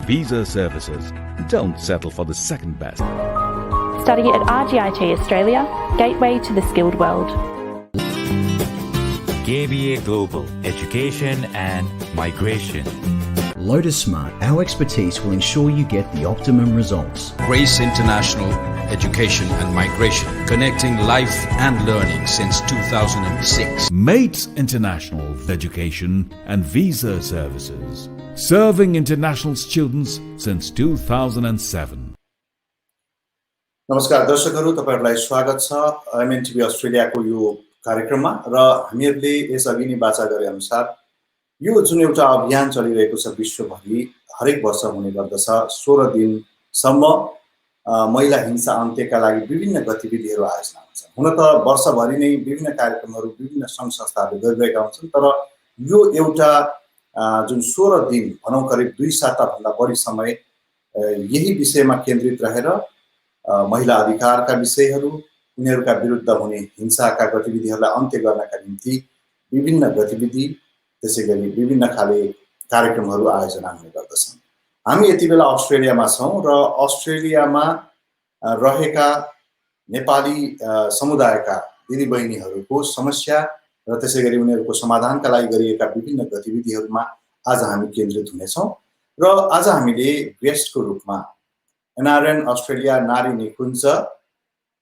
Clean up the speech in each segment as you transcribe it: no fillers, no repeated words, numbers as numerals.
visa services. Don't settle for the second best. Study at RGIT Australia, gateway to the skilled world. KBA Global, Education and Migration. Lotus Smart, our expertise will ensure you get the optimum results. Grace International, Education and Migration, connecting life and learning since 2006. Mates International Education and Visa Services, serving international students since 2007. नमस्कार दर्शकहरू, तपाईहरुलाई स्वागत छ एमएनटीभी अस्ट्रेलियाको यो कार्यक्रममा र हामीहरूले यसअघि नै वाचा गरे अनुसार यो जुन एउटा अभियान चलिरहेको छ विश्वभरि हरेक वर्ष हुने गर्दछ 16 दिनसम्म महिला हिंसा अन्त्यका लागि विभिन्न गतिविधिहरू आयोजना हुन्छन्। हुन त वर्षभरि नै विभिन्न कार्यक्रमहरू विभिन्न संघ संस्थाहरूले गरिरहेका हुन्छन्, तर यो एउटा जुन 16 दिन भनौं करिब 2 साता भन्दा बढी समय यही विषयमा केन्द्रित रहेर महिला अधिकारका विषयहरू, उनीहरूका विरुद्ध हुने हिंसाका गतिविधिहरूलाई अन्त्य गर्नका निम्ति विभिन्न गतिविधि त्यसैगरी विभिन्न खाले कार्यक्रमहरू आयोजना हुने गर्दछन्। हामी यति बेला अस्ट्रेलियामा छौं र अस्ट्रेलियामा रहेका नेपाली समुदायका दिदीबहिनीहरूको समस्या र त्यसैगरी उनीहरूको समाधानका लागि गरिएका विभिन्न गतिविधिहरूमा आज हामी केन्द्रित हुनेछौं र आज हामीले गेस्टको रूपमा एनआरएन अस्ट्रेलिया नारी निकुञ्ज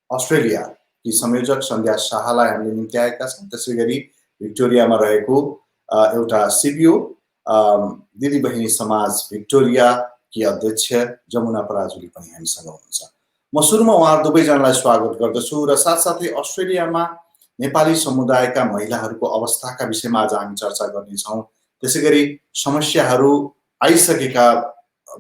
अस्ट्रेलिया की संयोजक सन्ध्या शाहलाई हामीले निम्ति आएका छौं। त्यसैगरी भिक्टोरियामा रहेको एउटा सिबिओ दिदीबहिनी समाज भिक्टोरिया की अध्यक्ष जमुना पराजुली पनि हामीसँग हुनुहुन्छ। म सुरुमा उहाँहरु दुवैजनालाई स्वागत गर्दछु र साथसाथै अस्ट्रेलियामा नेपाली समुदायका महिलाहरूको अवस्थाका विषयमा आज हामी चर्चा गर्नेछौं। त्यसैगरी समस्याहरू आइसकेका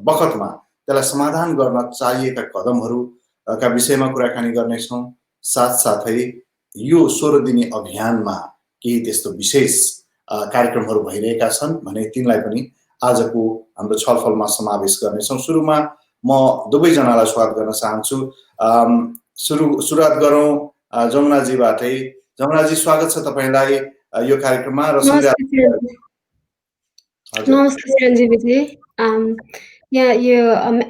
बखतमा त्यसलाई समाधान गर्न चाहिएका कदमहरूका विषयमा कुराकानी गर्नेछौं। साथसाथै यो 16 दिने अभियानमा केही त्यस्तो विशेष कार्यक्रमहरू भइरहेका छन् भने तिनलाई पनि आजको हाम्रो छलफलमा समावेश गर्नेछौं। सुरुमा म दुवैजनालाई स्वागत गर्न चाहन्छु। सुरुवात गरौं जमुनाजीबाटै। जमुनाजी, स्वागत छ तपाईलाई यो कार्यक्रममा र नमस्ते चिरञ्जीवीजी। यहाँ यो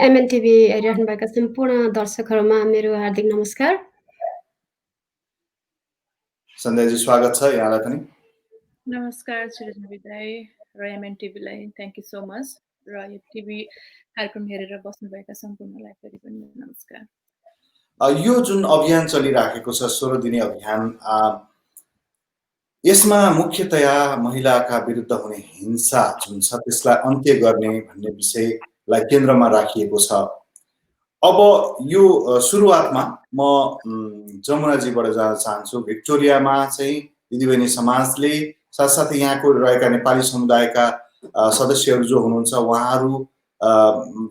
एमएनटीभी हेरिराख्नुभएका सम्पूर्ण दर्शकहरूमा मेरो हार्दिक नमस्कार। सन्ध्याजी, स्वागत छ यहाँलाई पनि। नमस्कार चिरञ्जीवी दाइ र एमएनटीभीलाई थ्यांक यू सो मच र यो टिभी कार्यक्रम हेरेर बस्नुभएका सम्पूर्णलाई फेरि पनि नमस्कार। यो जुन अभियान चलिराखेको छ 16 दिने अभियान, यसमा मुख्यतया महिलाका विरुद्ध हुने हिंसा जुन छ त्यसलाई अन्त्य गर्ने भन्ने विषयलाई केन्द्रमा राखिएको छ। अब यो सुरुवातमा म जमुनाजीबाट जान चाहन्छु। भिक्टोरियामा चाहिँ दिदीबहिनी समाजले साथसाथै यहाँको रहेका नेपाली समुदायका सदस्यहरू जो हुनुहुन्छ उहाँहरू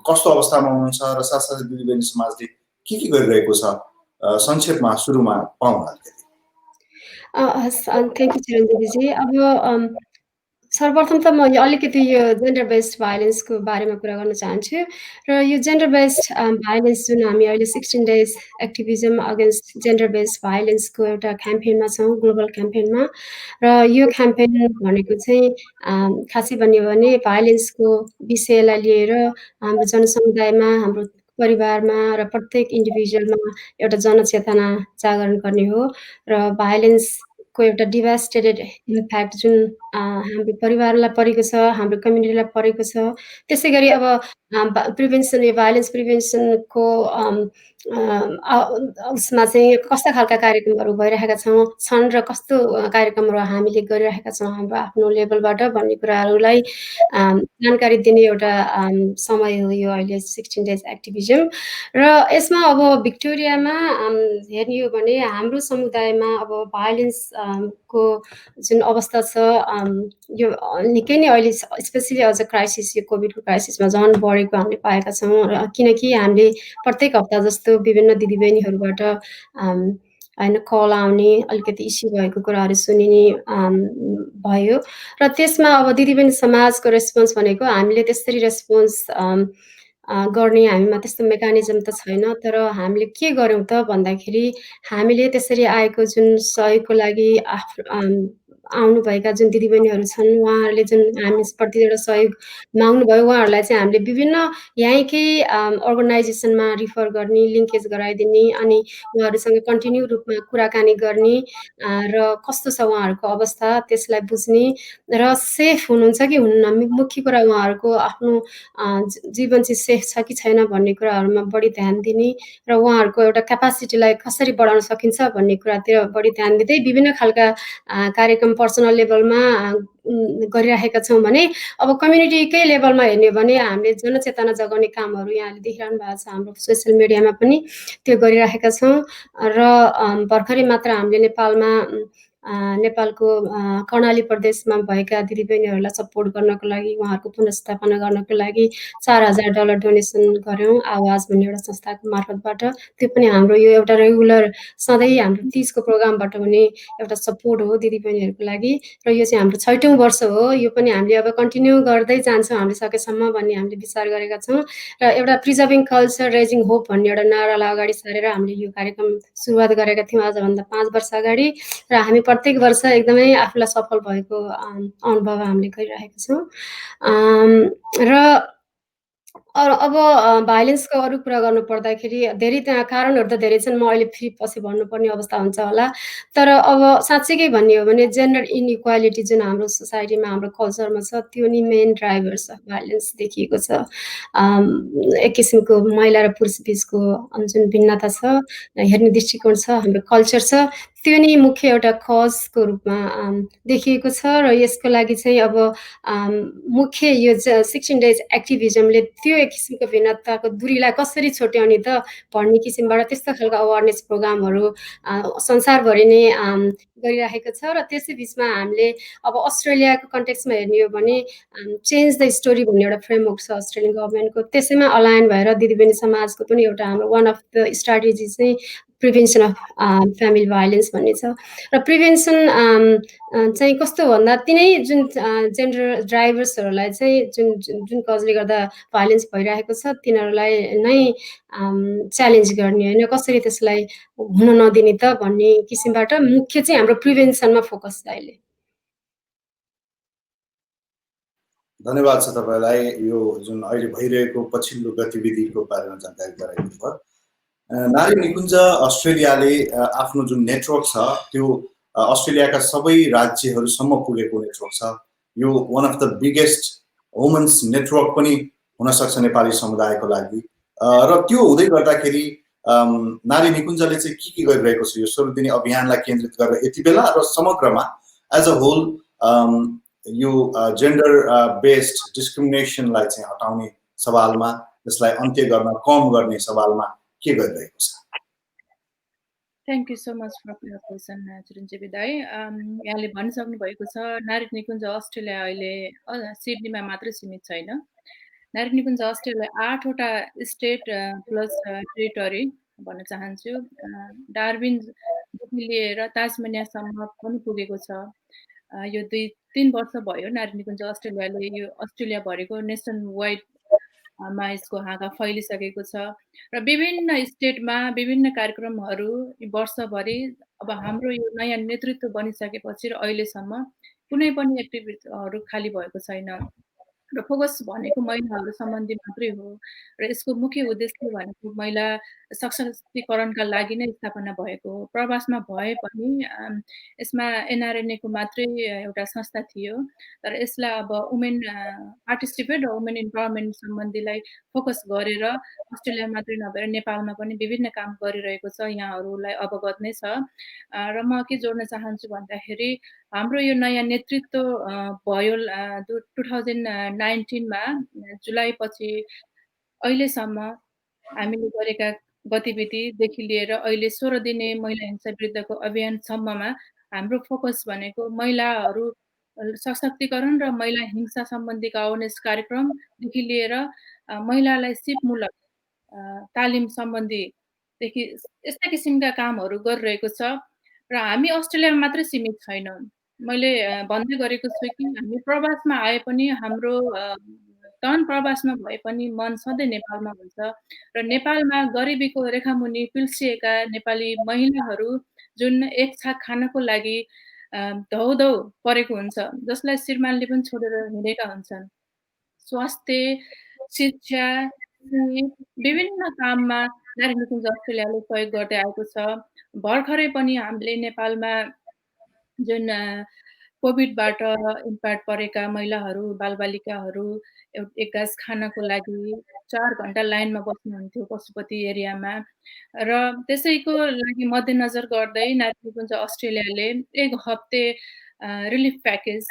कस्तो अवस्थामा हुनुहुन्छ र साथसाथै दिदीबहिनी समाजले के गरिरहेको छ संक्षेपमा सुरुमा पाउँ। Thank you Chiranjeevi ji. अब सर्वप्रथम त म अलिकति यो जेन्डर बेस्ड भाइलेन्सको बारेमा कुरा गर्न चाहन्छु र यो जेन्डर बेस्ड भाइलेन्स जुन हामी अहिले 16 days activism against gender based भाइलेन्सको एउटा क्याम्पेनमा छौं, ग्लोबल क्याम्पेनमा। र यो क्याम्पेन भनेको चाहिँ खासै भन्यो भने भाइलेन्सको विषयलाई लिएर हाम्रो जनसमुदायमा, हाम्रो परिवारमा र प्रत्येक इन्डिभिजुअलमा एउटा जनचेतना जागरण गर्ने हो र भाइलेन्सको एउटा डिभास्टेटेड इम्प्याक्ट जुन हाम्रो परिवारलाई परेको छ, हाम्रो कम्युनिटीलाई परेको छ, त्यसैगरी अब प्रिभेन्सन, भाइलेन्स प्रिभेन्सनको उसमा चाहिँ कस्ता खालका कार्यक्रमहरू भइरहेका छन् र कस्तो कार्यक्रमहरू हामीले गरिरहेका छौं हाम्रो आफ्नो लेभलबाट भन्ने कुराहरूलाई जानकारी दिने एउटा समय हो यो अहिले 16 डेज एक्टिभिजम। र यसमा अब भिक्टोरियामा हेर्ने हो भने हाम्रो समुदायमा अब भाइलेन्स को जुन अवस्था छ यो निकै नै अहिले स्पेशली अझ क्राइसिस, यो कोभिडको क्राइसिसमा झन् बढेको हामीले पाएका छौं। र किनकि हामीले प्रत्येक हप्ता जस्तो विभिन्न दिदीबहिनीहरूबाट हैन कल आउने, अलिकति इस्यु भएको कुराहरू सुनिने भयो र त्यसमा अब दिदीबहिनी समाजको रेस्पोन्स भनेको हामीले त्यसरी रेस्पोन्स गर्ने हामीमा त्यस्तो मेकानिजम त छैन। तर हामीले के गर्यौं त भन्दाखेरि हामीले त्यसरी आएको जुन सहयोगको लागि आउनुभएका जुन दिदीबहिनीहरू छन् उहाँहरूले जुन हामीप्रति एउटा सहयोग माग्नुभयो उहाँहरूलाई चाहिँ हामीले विभिन्न यहीँकै अर्गनाइजेसनमा रिफर गर्ने लिङ्केज गराइदिने अनि उहाँहरूसँग कन्टिन्यू रूपमा कुराकानी गर्ने र कस्तो छ उहाँहरूको अवस्था त्यसलाई बुझ्ने र सेफ हुनुहुन्छ कि हुनुहुन्न मुख्य कुरा उहाँहरूको आफ्नो जीवन चाहिँ सेफ छ कि छैन भन्ने कुराहरूमा बढी ध्यान दिने र उहाँहरूको एउटा क्यापासिटीलाई कसरी बढाउन सकिन्छ भन्ने कुरातिर बढी ध्यान दिँदै विभिन्न खालका कार्यक्रम पर्सनल लेभलमा गरिरहेका छौँ भने अब कम्युनिटीकै लेभलमा हेर्ने हो भने हामीले जनचेतना जगाउने कामहरू यहाँले देखिरहनु भएको छ हाम्रो सोसियल मिडियामा पनि त्यो गरिरहेका छौँ र भर्खरै मात्र हामीले नेपालको कर्णाली प्रदेशमा भएका दिदीबहिनीहरूलाई सपोर्ट गर्नको लागि उहाँहरूको पुनर्स्थापना गर्नको लागि $4,000 डोनेसन गऱ्यौँ आवाज भन्ने एउटा संस्थाको मार्फतबाट त्यो पनि हाम्रो यो एउटा रेगुलर सधैँ हाम्रो 30को प्रोग्रामबाट हुने एउटा सपोर्ट हो दिदीबहिनीहरूको लागि र यो चाहिँ हाम्रो 6औँ वर्ष हो यो पनि हामीले अब कन्टिन्यू गर्दै जान्छौँ हामीले सकेसम्म भन्ने हामीले विचार गरेका छौँ र एउटा प्रिजर्भिङ कल्चर रेजिङ होप भन्ने एउटा नारालाई अगाडि सारेर हामीले यो कार्यक्रम सुरुवात गरेका थियौँ आजभन्दा 5 वर्ष अगाडि र हामी प्रत्येक वर्ष एकदमै आफूलाई सफल भएको अनुभव हामीले गरिरहेका छौँ र अब भाइलेन्सको अरू कुरा गर्नु पर्दाखेरि धेरै त्यहाँ कारणहरू त धेरै छन् म अहिले फेरि पछि भन्नुपर्ने अवस्था हुन्छ होला तर अब साँच्चीकै भन्ने हो भने जेन्डर इनइक्वालिटी जुन हाम्रो सोसाइटीमा हाम्रो कल्चरमा छ त्यो नि मेन ड्राइभर छ भाइलेन्स देखिएको छ एक किसिमको महिला र पुरुष बिचको जुन भिन्नता छ हेर्ने दृष्टिकोण छ हाम्रो कल्चर छ त्यो नि मुख्य एउटा कजको रूपमा देखिएको छ र यसको लागि चाहिँ अब मुख्य यो 16 डेज एक्टिभिजमले त्यो एक किसिमको भिन्नताको दूरीलाई कसरी छोट्याउने त भन्ने किसिमबाट त्यस्तो खालको अवेरनेस प्रोग्रामहरू संसारभरि नै गरिरहेको छ र त्यसै बिचमा हामीले अब अस्ट्रेलियाको कन्टेक्समा हेर्ने हो भने चेन्ज द स्टोरी भन्ने एउटा फ्रेमवर्क छ अस्ट्रेलियन गभर्मेन्टको त्यसैमा अलाइन भएर दिदीबहिनी समाजको पनि एउटा हाम्रो वान अफ द स्ट्राटेजी चाहिँ प्रिभेन्सन अफ फ्यामिली भाइलेन्स भन्ने छ र प्रिभेन्सन चाहिँ कस्तो भन्दा तिनै जुन जेन्डर ड्राइभर्सहरूलाई चाहिँ जुन कजले गर्दा भाइलेन्स भइरहेको छ तिनीहरूलाई नै च्यालेन्ज गर्ने होइन कसरी त्यसलाई हुन नदिने त भन्ने किसिमबाट मुख्य चाहिँ हाम्रो प्रिभेन्सनमा फोकस छ अहिले धन्यवाद छ तपाईँलाई यो जुन अहिले भइरहेको पछिल्लो गतिविधिको बारेमा जानकारी गराइदिनु भयो नारी निकुञ्ज अस्ट्रेलियाले आफ्नो जुन नेटवर्क छ त्यो अस्ट्रेलियाका सबै राज्यहरूसम्म पुगेको नेटवर्क छ यो one of the biggest women's network पनि हुनसक्छ नेपाली समुदायको लागि र त्यो हुँदै गर्दाखेरि नारी निकुञ्जले चाहिँ के गरिरहेको छ यो 16 दिने अभियानलाई केन्द्रित गरेर यति बेला र समग्रमा एज अ होल यो जेन्डर बेस्ड डिस्क्रिमिनेसनलाई चाहिँ हटाउने सवालमा त्यसलाई अन्त्य गर्न कम गर्ने सवालमा के गरिरहेको छ thank you so much for your question Chiranjeevi दाई यहाँले भनिसक्नु भएको छ नारी निकुञ्ज अस्ट्रेलिया अहिले सिडनीमा मात्रै सीमित छैन नारी निकुञ्ज अस्ट्रेलिया 8वटा स्टेट प्लस टेरिटरी भन्न चाहन्छु डार्विनदेखि लिएर ताजमेनियासम्म पनि पुगेको छ यो 2-3 वर्ष भयो नारी निकुञ्ज अस्ट्रेलियाले यो अस्ट्रेलियाभरिको नेसन वाइड मा यसको हाँगा फैलिसकेको छ र विभिन्न स्टेटमा विभिन्न कार्यक्रमहरू वर्षभरि अब हाम्रो यो नयाँ नेतृत्व बनिसकेपछि र अहिलेसम्म कुनै पनि एक्टिभिटीहरू खाली भएको छैन र फोकस भनेको महिलाहरू सम्बन्धी मात्रै हो र यसको मुख्य उद्देश्य भनेको महिला सशक्तिकरणका लागि नै स्थापना भएको हो प्रवासमा भए पनि यसमा एनआरएनएको मात्रै एउटा संस्था थियो तर यसलाई अब वुमेन पार्टिसिपेट र वुमेन इम्पावरमेन्ट सम्बन्धीलाई फोकस गरेर अस्ट्रेलिया मात्रै नभएर नेपालमा पनि विभिन्न काम गरिरहेको छ यहाँहरूलाई अवगत नै छ र म के जोड्न चाहन्छु भन्दाखेरि हाम्रो यो नयाँ नेतृत्व भयो 2019 मा जुलाईपछि अहिलेसम्म हामीले गरेका गतिविधिदेखि लिएर अहिले 16 दिने महिला हिंसा विरुद्धको अभियानसम्ममा हाम्रो फोकस भनेको महिलाहरू सशक्तिकरण र महिला हिंसा सम्बन्धीका अवेरनेस कार्यक्रमदेखि लिएर महिलालाई सिपमूलक तालिम सम्बन्धीदेखि यस्ता किसिमका कामहरू गरिरहेको छ र हामी अस्ट्रेलियामा मात्रै सीमित छैनौँ मैले भन्दै गरेको छु कि हामी प्रवासमा आए पनि हाम्रो तन प्रवासमा भए पनि मन सधैँ नेपालमा हुन्छ र नेपालमा गरिबीको रेखामुनि पिल्सिएका नेपाली महिलाहरू जुन एक छाक खानको लागि धौधौ परेको हुन्छ, जसलाई श्रीमानले पनि छोडेर हिँडेका हुन्छन्। स्वास्थ्य, शिक्षा, सिप विभिन्न काममा नारी निकुञ्ज अस्ट्रेलियाले सहयोग गर्दै आएको छ। भर्खरै पनि हामीले नेपालमा जुन कोभिडबाट इम्प्याक्ट परेका महिलाहरू, बालबालिकाहरू एक गाँस खानको लागि 4 घण्टा लाइनमा बस्नुहुन्थ्यो पशुपति एरियामा र त्यसैको लागि मध्यनजर गर्दै नारी निकुञ्ज अस्ट्रेलियाले 1 हप्ते रिलिफ प्याकेज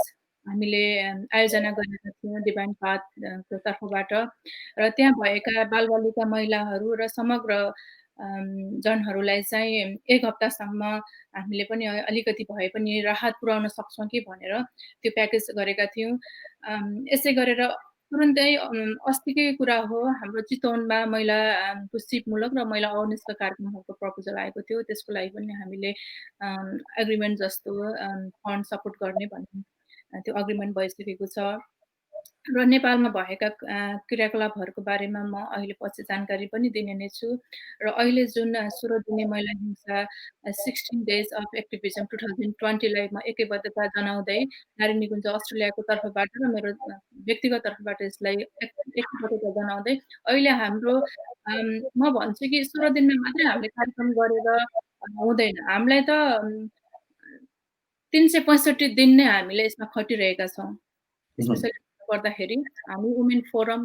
हामीले आयोजना गरेका थियौँ डिभाइन पाथ को तर्फबाट र त्यहाँ भएका बालबालिका महिलाहरू र समग्र जनहरूलाई चाहिँ 1 हप्तासम्म हामीले पनि अलिकति भए पनि राहत पुर्याउन सक्छौँ कि भनेर त्यो प्याकेज गरेका थियौँ। यसै गरेर तुरुन्तै अस्तिकै कुरा हो, हाम्रो चितवनमा महिला पुष्टिमूलक र महिला अवेरनेसका कार्यक्रमहरूको प्रपोजल आएको थियो। त्यसको लागि पनि हामीले एग्रिमेन्ट जस्तो फन्ड सपोर्ट गर्ने भन्ने त्यो एग्रिमेन्ट भइसकेको छ र नेपालमा भएका क्रियाकलापहरूको बारेमा म अहिले पछि जानकारी पनि दिने नै छु र अहिले जुन 16 दिने महिला हिंसा 16 डेज अफ एक्टिभिजम 2020 लाई म एकैबद्धता जनाउँदै नारी निकुञ्ज अस्ट्रेलियाको तर्फबाट र मेरो व्यक्तिगत तर्फबाट यसलाई एकैबद्धता जनाउँदै अहिले हाम्रो म भन्छु कि 16 दिनमा मात्रै हामीले कार्यक्रम गरेर हुँदैन। हामीलाई त 365 दिन नै हामीले यसमा खटिरहेका छौँ। स्पेसली गर्दाखेरि हामी वुमेन फोरम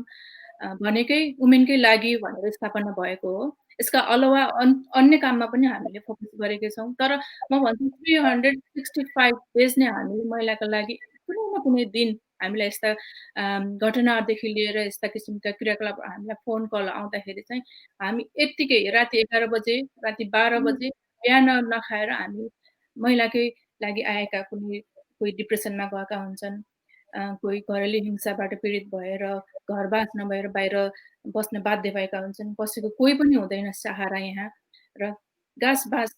भनेकै वुमेनकै लागि भनेर स्थापना भएको हो। यसका अलावा अन्य काममा पनि हामीले फोकस गरेका छौँ। तर म भन्छु 365 डेज नै हामीले महिलाका लागि कुनै न कुनै दिन हामीलाई यस्ता घटनादेखि लिएर यस्ता किसिमका क्रियाकलाप हामीलाई फोन कल आउँदाखेरि चाहिँ हामी यत्तिकै राति 11 बजे, राति 12 बजे बिहान नखाएर हामी महिलाकै लागि आएका कोही डिप्रेसनमा गएका हुन्छन्, कोही घरेलु हिंसाबाट पीडित भएर घरबास नभएर बाहिर बस्न बाध्य भएका हुन्छन्, कसैको कोही पनि हुँदैन सहारा यहाँ र गाँसबास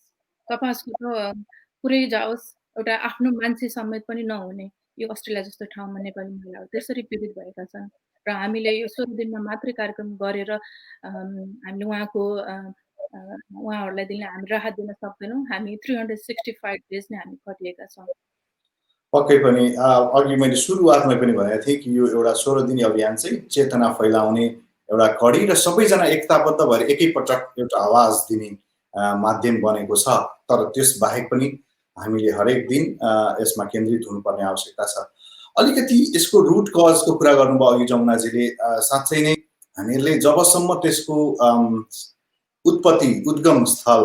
कपासको त पुरै जाओस्, एउटा आफ्नो मान्छे समेत पनि नहुने यो अस्ट्रेलिया जस्तो ठाउँमा नेपाली महिलाहरू त्यसरी पीडित भएका छन् र हामीले यो 16 दिनमा मात्रै कार्यक्रम गरेर हामीले उहाँहरूलाई दिने हामी राहत दिन सक्दैनौँ। हामी 365 डेज नै हामी खटिएका छौँ। पक्कै पनि अघि मैले सुरुवातमै पनि भनेको थिएँ कि यो एउटा 16 दिने अभियान चाहिँ चेतना फैलाउने एउटा कडी र सबैजना एकताबद्ध भएर एकैपटक एउटा आवाज दिने माध्यम बनेको छ। तर त्यस बाहेक पनि हामीले हरेक दिन यसमा केन्द्रित हुनुपर्ने आवश्यकता छ। अलिकति यसको रुट कजको कुरा गर्नुभयो अघि जमुनाजीले, साँच्चै नै हामीहरूले जबसम्म त्यसको उद्गम स्थल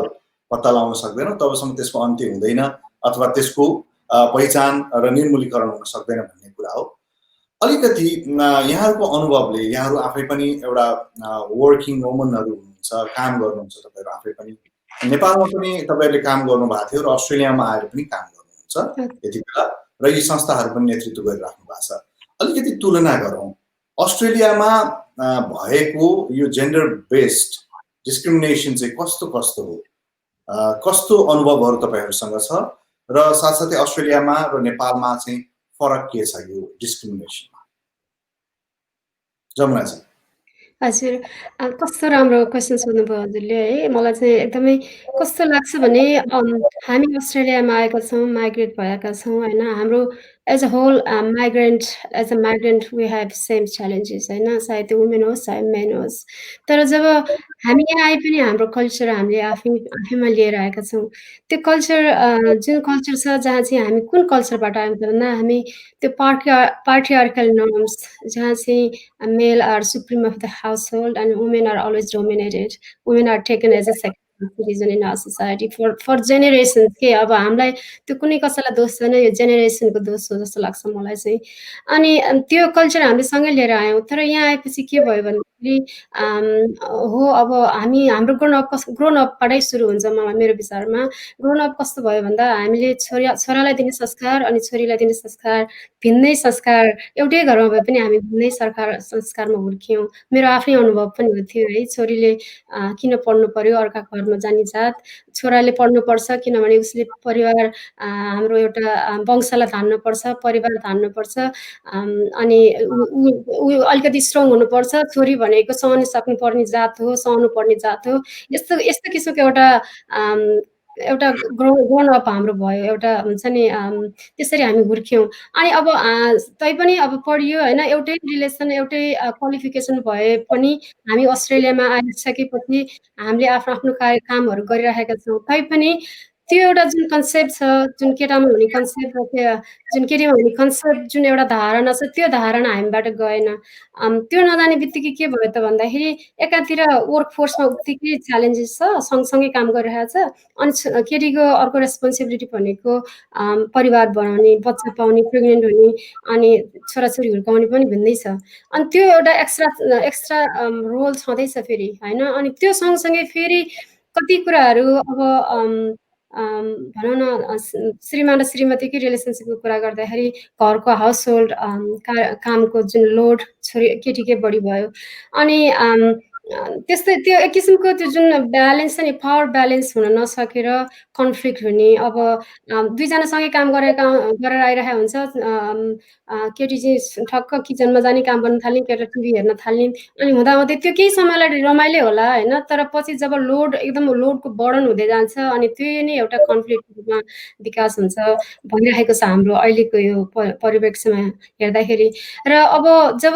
पत्ता लगाउन सक्दैनौँ तबसम्म त्यसको अन्त्य हुँदैन अथवा त्यसको पहिचान र निर्मूलीकरण हुन सक्दैन भन्ने कुरा हो। अलिकति यहाँहरूको अनुभवले, यहाँहरू आफै पनि एउटा वर्किङ वुमनहरू हुनुहुन्छ, काम गर्नुहुन्छ, तपाईँहरू आफै पनि नेपालमा पनि तपाईँहरूले काम गर्नुभएको थियो र अस्ट्रेलियामा आएर पनि काम गर्नुहुन्छ यति बेला र यी संस्थाहरू पनि नेतृत्व गरिराख्नु भएको छ। अलिकति तुलना गरौँ, अस्ट्रेलियामा भएको यो जेन्डर बेस्ड डिस्क्रिमिनेसन चाहिँ कस्तो कस्तो हो, कस्तो अनुभवहरू तपाईँहरूसँग छ र साथसाथै अस्ट्रेलियामा र नेपालमा चाहिँ फरक के छ यो डिस्क्रिमिनेसनमा? जमुनाजी। हजुर, कस्तो राम्रो क्वेसन सोध्नुभयो हजुरले है। मलाई चाहिँ एकदमै कस्तो लाग्छ भने हामी अस्ट्रेलियामा आएका छौँ, माइग्रेट भएका छौँ होइन। हाम्रो as a whole as a migrant we have same challenges होइन, चाहे त्यो वुमेन होस् चाहे मेन होस्। तर जब हामी यहाँ आए पनि हाम्रो कल्चर हामीले आफैमा लिएर आएका छौँ। त्यो कल्चर जुन कल्चर छ जहाँ चाहिँ हामी कुन कल्चरबाट आयौँ त भन्दा हामी त्यो patriarchal norms जहाँ चाहिँ male are supreme of the household and women are always dominated. Women are taken as a second citizen in our society for generations के अब हामीलाई त्यो कुनै कसैलाई दोष छैन, यो जेनेरेसनको दोष हो जस्तो लाग्छ मलाई चाहिँ। अनि त्यो कल्चर हामीले सँगै लिएर आयौँ। तर यहाँ आएपछि के भयो भन्दाखेरि हो अब हाम्रो ग्रोन अपबाटै सुरु हुन्छ मेरो विचारमा। ग्रोन अप कस्तो भयो भन्दा हामीले छोरालाई दिने संस्कार अनि छोरीलाई दिने संस्कार भिन्नै संस्कार, एउटै घरमा भए पनि हामी भिन्नै संस्कारमा हुर्क्यौँ। मेरो आफ्नै अनुभव पनि हो थियो है। छोरीले किन पढ्नु पर्यो अर्का घरमा जाने जात, छोराले पढ्नुपर्छ किनभने उसले परिवार हाम्रो एउटा वंशलाई धान्नुपर्छ, परिवार धान्नुपर्छ, अनि ऊ अलिकति स्ट्रङ हुनुपर्छ। छोरी भनेको सहन सक्नुपर्ने जात हो, सहनु पर्ने जात हो। यस्तो किसिमको एउटा एउटा ग्रोन अप हाम्रो भयो, एउटा हुन्छ नि त्यसरी हामी हुर्क्यौँ। अनि अब तैपनि अब पढियो होइन, एउटै रिलेसन एउटै क्वालिफिकेसन भए पनि हामी अस्ट्रेलियामा आइसकेपछि हामीले आफ्नो आफ्नो कामहरू गरिरहेका छौँ। तैपनि त्यो एउटा जुन कन्सेप्ट छ, जुन केटामा हुने कन्सेप्ट र जुन केटीमा हुने कन्सेप्ट, जुन एउटा धारणा छ, त्यो धारणा हामीबाट गएन। त्यो नजाने बित्तिकै के भयो त भन्दाखेरि एकातिर वर्क फोर्समा उत्तिकै च्यालेन्जेस छ, सँगसँगै काम गरिरहेको छ, अनि केटीको अर्को रेस्पोन्सिबिलिटी भनेको परिवार बनाउने, बच्चा पाउने, प्रेग्नेन्ट हुने, अनि छोराछोरी हुर्काउने पनि भिन्दै छ। अनि त्यो एउटा एक्स्ट्रा रोल छँदैछ फेरि होइन। अनि त्यो सँगसँगै फेरि कति कुराहरू अब भनौँ न श्रीमान र श्रीमतीकै रिलेसनसिपको कुरा गर्दाखेरि घरको हाउस होल्ड कामको जुन लोड केटीकै बढी भयो। अनि त्यस्तै त्यो एक किसिमको त्यो जुन ब्यालेन्स छ नि, पावर ब्यालेन्स हुन नसकेर कन्फ्लिक्ट हुने। अब दुईजनासँगै काम गरेर आइरहेको हुन्छ, केटी चाहिँ ठक्क किचनमा जाने, काम गर्न थाल्ने, केटा टिभी हेर्न थाल्ने, अनि हुँदाहुँदै त्यो केही समयलाई रमाइलो होला होइन, तर पछि जब एकदम लोडको बर्डन हुँदै जान्छ अनि त्यो नै एउटा कन्फ्लिक्टको रूपमा विकास हुन्छ, भइरहेको छ हाम्रो अहिलेको यो परिप्रेक्ष्यमा हेर्दाखेरि। र अब जब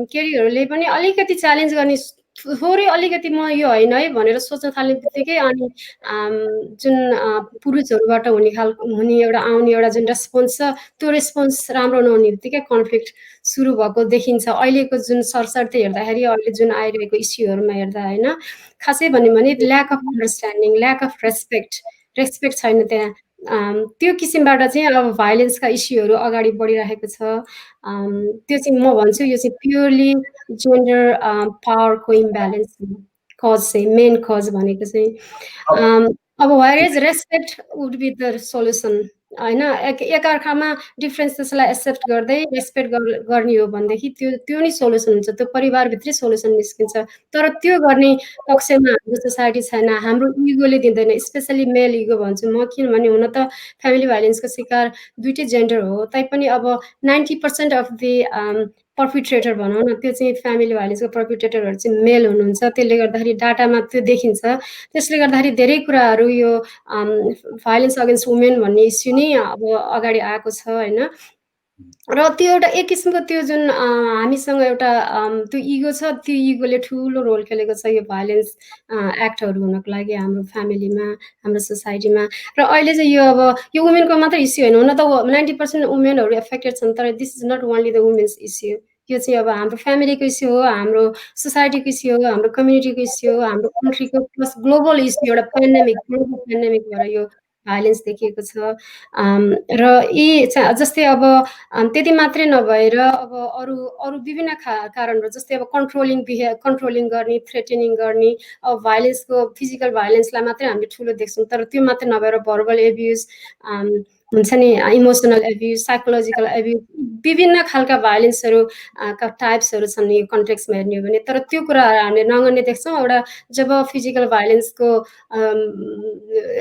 केटीहरूले पनि अलिकति च्यालेन्ज गर्ने, थोरै अलिकति म यो होइन है भनेर सोच्न थाल्ने बित्तिकै अनि जुन पुरुषहरूबाट हुने एउटा आउने एउटा जुन रेस्पोन्स छ, त्यो रेस्पोन्स राम्रो नहुने बित्तिकै कन्फ्लिक्ट सुरु भएको देखिन्छ अहिलेको जुन सरसर्ती हेर्दाखेरि, अहिले जुन आइरहेको इस्युहरूमा हेर्दा होइन। खासै भन्यो भने lack of understanding, lack of respect छैन त्यहाँ। त्यो किसिमबाट चाहिँ अब भाइलेन्सका इस्युहरू अगाडि बढिरहेको छ। त्यो चाहिँ म भन्छु यो चाहिँ प्योरली जेन्डर पावरको इम्ब्यालेन्स कज चाहिँ, मेन कज भनेको चाहिँ। अब where is respect would be the solution होइन। एकअर्कामा डिफ्रेन्सेसलाई एक्सेप्ट गर्दै रेस्पेक्ट गर्ने हो भनेदेखि त्यो नै सोल्युसन हुन्छ, त्यो परिवारभित्रै सोल्युसन निस्किन्छ। तर त्यो गर्ने पक्षमा हाम्रो सोसाइटी छैन, हाम्रो इगोले दिँदैन, स्पेसली मेल इगो भन्छु म। किनभने हुन त फ्यामिली भाइलेन्सको शिकार दुइटै जेन्डर हो, तैपनि अब 90% अफ द पर्पिट्रेटर भनौँ न, त्यो चाहिँ फ्यामिली भाइलेन्सको पर्पिट्रेटरहरू चाहिँ मेल हुनुहुन्छ। त्यसले गर्दाखेरि डाटामा त्यो देखिन्छ। त्यसले गर्दाखेरि धेरै कुराहरू यो भाइलेन्स अगेन्स्ट वुमेन भन्ने इस्यु नै अब अगाडि आएको छ होइन। र त्यो एउटा एक किसिमको त्यो जुन हामीसँग एउटा त्यो इगो छ, त्यो इगोले ठुलो रोल खेलेको छ यो भाइलेन्स एक्टहरू हुनको लागि हाम्रो फ्यामिलीमा, हाम्रो सोसाइटीमा। र अहिले चाहिँ यो अब यो वुमेनको मात्र इस्यु होइन, हुन त 90% वुमेनहरू एफेक्टेड छन्, तर this is not only the women's issue. यो चाहिँ अब हाम्रो फ्यामिलीको इस्यु हो, हाम्रो सोसाइटीको इस्यु हो, हाम्रो कम्युनिटीको इस्यु हो, हाम्रो कन्ट्रीको प्लस ग्लोबल इस्यु, एउटा ग्लोबल पेन्डेमिक भएर यो भाइलेन्स देखिएको छ। र यी जस्तै अब त्यति मात्रै नभएर अब अरू विभिन्न कारणहरू, जस्तै अब कन्ट्रोलिङ गर्ने, थ्रेटनिङ गर्ने। अब भाइलेन्सको फिजिकल भाइलेन्सलाई मात्रै हामीले ठुलो देख्छौँ, तर त्यो मात्रै नभएर भर्बल एब्युज हुन्छ नि, इमोसनल एब्युज, साइकोलोजिकल एब्युज, विभिन्न खालका भाइलेन्सहरू का टाइप्सहरू छन् यो कन्टेक्स्टमा हेर्ने हो भने। तर त्यो कुराहरू हामीले नगर्ने देख्छौँ। एउटा जब फिजिकल भाइलेन्सको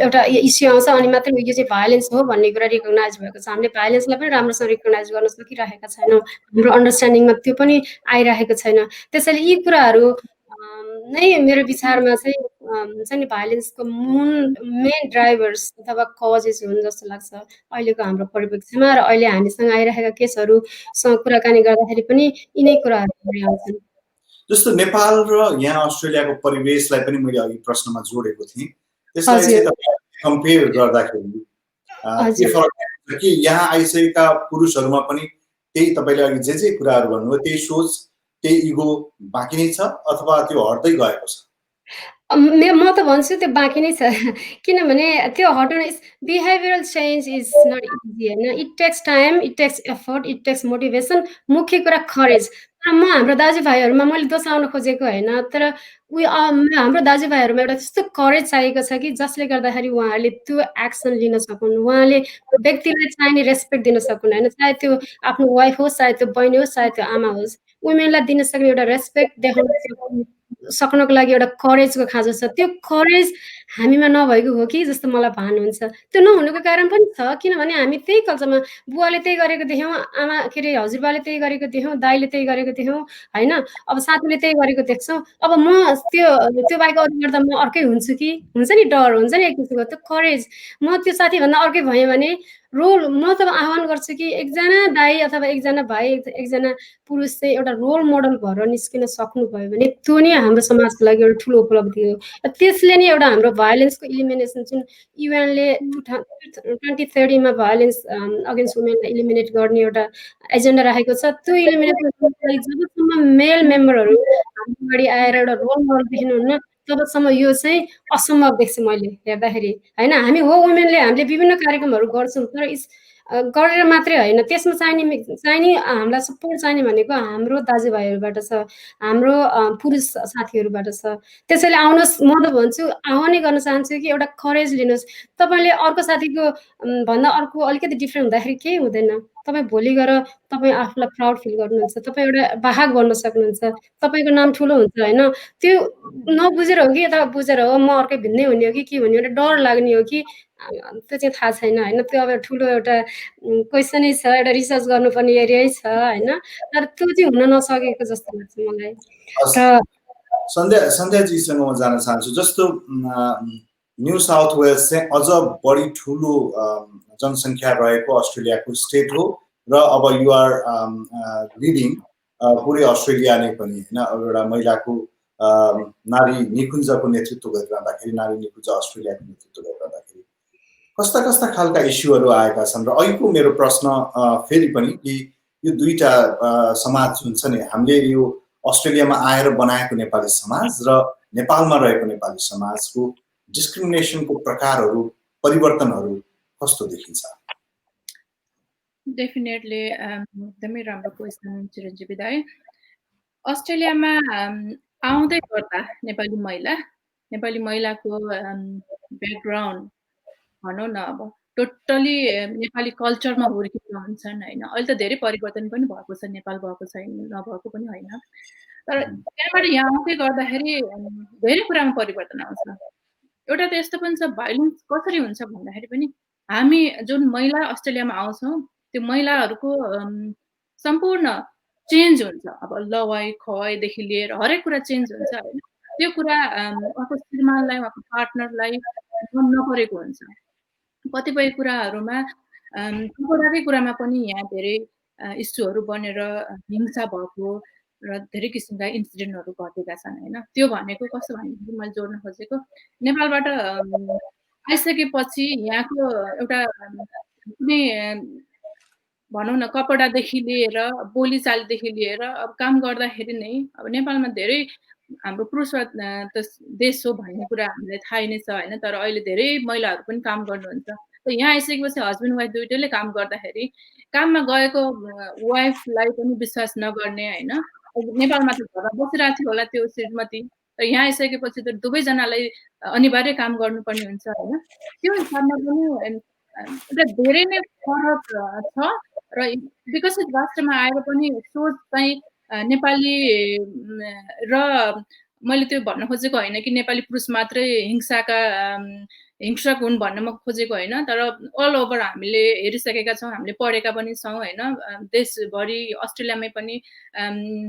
एउटा इस्यु आउँछ अनि मात्रै यो चाहिँ भाइलेन्स हो भन्ने कुरा रिकगनाइज भएको छ। हामीले भाइलेन्सलाई पनि राम्रोसँग रिकगनाइज गर्न सकिरहेका छैनौँ, हाम्रो अन्डरस्ट्यान्डिङमा त्यो पनि आइरहेको छैन। त्यसैले यी कुराहरू नै मेरो विचारमा चाहिँ हुन्छ नि भाइलेन्सको मेन ड्राइभर्स अथवा कजेस हुन् जस्तो लाग्छ अहिलेको हाम्रो परिप्रेक्ष्यमा। र अहिले हामीसँग आइरहेका केसहरूसँग कुराकानी गर्दाखेरि पनि यिनै कुराहरू आउँछन्। जस्तो नेपाल र यहाँ अस्ट्रेलियाको परिवेशलाई पनि मैले अघि प्रश्नमा जोडेको थिएँ। त्यसलाई चाहिँ तपाईले कम्पेयर गर्दाखेरि के फरक छ कि यहाँ आइसकेका पुरुषहरूमा पनि त्यही तपाईले अघि जे कुराहरू भन्नुभयो त्यही सोच, त्यही इगो बाँकी नै छ अथवा त्यो हट्दै गएको छ? म त भन्छु त्यो बाँकी नै छ। किनभने त्यो हटाउन behavioural change is not easy होइन। It takes time, it takes effort, it takes motivation. मुख्य कुरा करेज। तर म हाम्रो दाजुभाइहरूमा मैले दोषाउन खोजेको होइन, तर हाम्रो दाजुभाइहरूमा एउटा त्यस्तो करेज चाहिएको छ कि जसले गर्दाखेरि उहाँहरूले त्यो एक्सन लिन सकुन्, उहाँले व्यक्तिलाई चाहिने रेस्पेक्ट दिन सकुन् होइन। चाहे त्यो आफ्नो वाइफ होस्, चाहे त्यो बहिनी होस्, चाहे त्यो आमा होस्, वुमेनलाई दिन सक्ने एउटा रेस्पेक्ट देखाउन सक्ने सक्नको लागि एउटा करेजको खाँचो छ। त्यो करेज हामीमा नभएको हो कि जस्तो मलाई भान हुन्छ। त्यो नहुनुको कारण पनि छ, किनभने हामी त्यही कल्चरमा बुवाले त्यही गरेको देख्यौँ, आमा के अरे हजुरबाले त्यही गरेको देख्यौँ, दाइले त्यही गरेको देख्यौँ होइन। अब साथीले त्यही गरेको देख्छौँ। अब म त्यो बाहेक अरू गर्दा म अर्कै हुन्छु कि, हुन्छ नि डर, हुन्छ नि एक किसिमको त्यो करेज। म त्यो साथीभन्दा अर्कै भएँ भने म त आह्वान गर्छु कि एकजना दाइ अथवा एकजना भाइ, एकजना पुरुष चाहिँ एउटा रोल मोडल भएर निस्किन सक्नुभयो भने त्यो नै हाम्रो समाजको लागि एउटा ठुलो उपलब्धि हो। र त्यसले नै एउटा हाम्रो भायोलेन्सको इलिमिनेसन जुन युएनले 2030मा भायोलेन्स अगेन्स्ट वुमेनलाई इलिमिनेट गर्ने एउटा एजेन्डा राखेको छ। त्यो इलिमिनेसन जबसम्म मेल मेम्बरहरू हाम्रो अगाडि आएर एउटा रोल मोडल देखिनुहुन्न तबसम्म यो चाहिँ असम्भव देख्छु मैले हेर्दाखेरि होइन। हामी हो वुमेनले हामीले विभिन्न कार्यक्रमहरू गर्छौँ, तर गरेर मात्रै होइन, त्यसमा चाहिने हामीलाई सपोर्ट चाहिने भनेको हाम्रो दाजुभाइहरूबाट छ, हाम्रो पुरुष साथीहरूबाट छ। त्यसैले आउनुहोस्, म त भन्छु आह्वानै गर्न चाहन्छु कि एउटा करेज लिनुहोस्। तपाईँले अर्को साथीको भन्दा अर्को अलिकति डिफ्रेन्ट हुँदाखेरि केही हुँदैन। तपाईँ भोलि गएर तपाईँ आफूलाई प्राउड फिल गर्नुहुन्छ, तपाईँ एउटा वाहक बन्न सक्नुहुन्छ, तपाईँको नाम ठुलो हुन्छ होइन। त्यो नबुझेर हो कि यता बुझेर हो, म अर्कै भिन्नै हुने हो कि के हुने एउटा डर लाग्ने हो कि त्यो चाहिँ थाहा छैन होइन। त्यो अब ठुलो एउटा क्वेसनै छ, एउटा रिसर्च गर्नुपर्ने एरियै छ होइन। तर त्यो चाहिँ हुन नसकेको जस्तो लाग्छ मलाई। र सन्ध्याजीसँग म जान चाहन्छु। जस्तो न्यू साउथ वेल्स चाहिँ अझ बढी ठुलो जनसङ्ख्या रहेको अस्ट्रेलियाको स्टेट हो र अब युआर लिडिङ पुरै अस्ट्रेलिया नै पनि होइन। एउटा महिलाको नारी निकुञ्जको नेतृत्व गरिरहँदाखेरि, नारी निकुञ्ज अस्ट्रेलियाको नेतृत्व गरिरहँदाखेरि कस्ता कस्ता खालका इस्युहरू आएका छन्। र अहिलेको मेरो प्रश्न फेरि पनि कि यो दुईटा समाज जुन छ नि, हामीले यो अस्ट्रेलियामा आएर बनाएको नेपाली समाज र नेपालमा रहेको नेपाली समाजको डिस्क्रिमिनेसनको प्रकारहरू, परिवर्तनहरू कस्तो देखिन्छ? डेफिनेटली एकदमै राम्रो क्वेसन चिरञ्जीवी दाइ। अस्ट्रेलियामा आउँदै गर्दा नेपाली महिलाको ब्याकग्राउन्ड भनौँ न, अब टोटली नेपाली कल्चरमा हुर्किएका हुन्छन् होइन। अहिले त धेरै परिवर्तन पनि भएको छ, नेपाल भएको छैन, नभएको पनि होइन। तर त्यहाँबाट यहाँ आउँदै गर्दाखेरि धेरै कुरामा परिवर्तन आउँछ। एउटा त यस्तो पनि छ, भाइलेन्स कसरी हुन्छ भन्दाखेरि पनि हामी जुन महिला अस्ट्रेलियामा आउँछौँ त्यो महिलाहरूको सम्पूर्ण चेन्ज हुन्छ। अब लवाई खुवाईदेखि लिएर हरेक कुरा चेन्ज हुन्छ होइन। त्यो कुरा उहाँको श्रीमानलाई, उहाँको पार्टनरलाई मन नपरेको हुन्छ। कतिपय कुराहरूमा कपडाकै कुरामा पनि यहाँ धेरै इस्युहरू बनेर हिंसा भएको र धेरै किसिमका इन्सिडेन्टहरू घटेका छन् होइन। त्यो भनेको कस्तो भनेदेखि मैले जोड्न खोजेको, नेपालबाट आइसकेपछि यहाँको एउटा कुनै भनौँ न कपडादेखि लिएर बोलीचालीदेखि लिएर अब काम गर्दाखेरि नै अब नेपालमा धेरै हाम्रो पुरुष देश हो भन्ने कुरा हामीलाई थाहै नै छ होइन। तर अहिले धेरै महिलाहरू पनि काम गर्नुहुन्छ। त यहाँ आइसकेपछि हस्बेन्ड वाइफ दुइटैले काम गर्दाखेरि काममा गएको वाइफलाई पनि विश्वास नगर्ने होइन। नेपालमा त घरमा बसिरहेको थियो होला त्यो श्रीमती, तर यहाँ आइसकेपछि त दुवैजनालाई अनिवार्य काम गर्नुपर्ने हुन्छ होइन। त्यो हिसाबमा पनि एउटा धेरै नै फरक छ। र विकसित राष्ट्रमा आएर पनि सोच चाहिँ नेपाली र मैले त्यो भन्न खोजेको होइन कि नेपाली पुरुष मात्रै हिंसक हुन् भन्न म खोजेको होइन। तर अल ओभर हामीले हेरिसकेका छौँ, हामीले पढेका पनि छौँ होइन। देशभरि अस्ट्रेलियामै पनि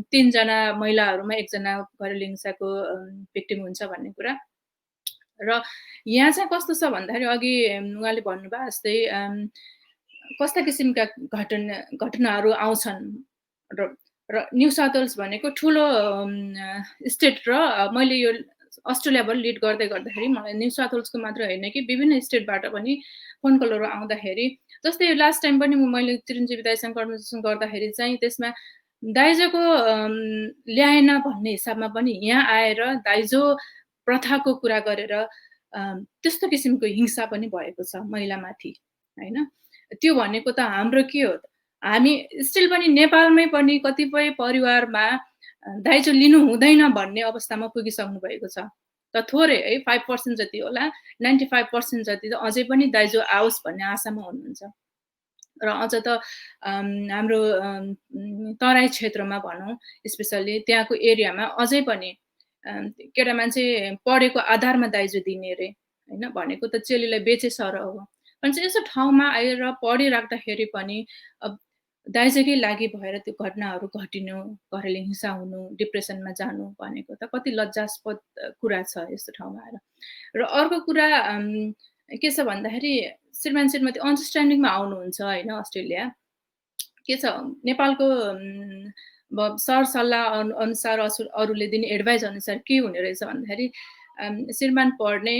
3 जना महिलाहरूमा 1 जना घरेलु हिंसाको भिक्टिम हुन्छ भन्ने कुरा। र यहाँ चाहिँ कस्तो छ भन्दाखेरि अघि उहाँले भन्नुभयो जस्तै कस्ता किसिमका घटनाहरू आउँछन्। र न्यू साउथ वेल्स भनेको ठुलो स्टेट र मैले यो अस्ट्रेलियाबाट लिड गर्दाखेरि मलाई न्यू साउथ वेल्सको मात्र होइन कि विभिन्न स्टेटबाट पनि फोन कलहरू आउँदाखेरि, जस्तै लास्ट टाइम पनि मैले चिरञ्जीवी दाइसँग कन्भर्सेसन गर्दाखेरि चाहिँ त्यसमा दाइजोको ल्याएन भन्ने हिसाबमा पनि यहाँ आएर दाइजो प्रथाको कुरा गरेर त्यस्तो किसिमको हिंसा पनि भएको छ महिलामाथि होइन। त्यो भनेको त हाम्रो के हो, हामी स्टिल पनि नेपालमै पनि कतिपय परिवारमा दाइजो लिनु हुँदैन भन्ने अवस्थामा पुगिसक्नु भएको छ। त थोरै है 5% जति होला, 95% जति त अझै पनि दाइजो आओस् भन्ने आशामा हुनुहुन्छ। र अझ त हाम्रो तराई क्षेत्रमा भनौँ स्पेसल्ली त्यहाँको एरियामा अझै पनि केटा मान्छे पढेको आधारमा दाइजो दिने रे होइन, भनेको त चेलीलाई बेचे सर हो। भने चाहिँ यस्तो ठाउँमा आएर पढिराख्दाखेरि पनि दाइजोकै लागि भएर त्यो घटनाहरू घटिनु, घरेलु हिंसा हुनु, डिप्रेसनमा जानु भनेको त कति लज्जास्पद कुरा छ यस्तो ठाउँमा आएर। र अर्को कुरा के छ भन्दाखेरि श्रीमान श्रीमती अन्डरस्ट्यान्डिङमा आउनुहुन्छ होइन अस्ट्रेलिया। के छ नेपालको सरसल्लाह अनुसार अरूले दिने एडभाइस अनुसार के हुने रहेछ भन्दाखेरि श्रीमान पढ्ने,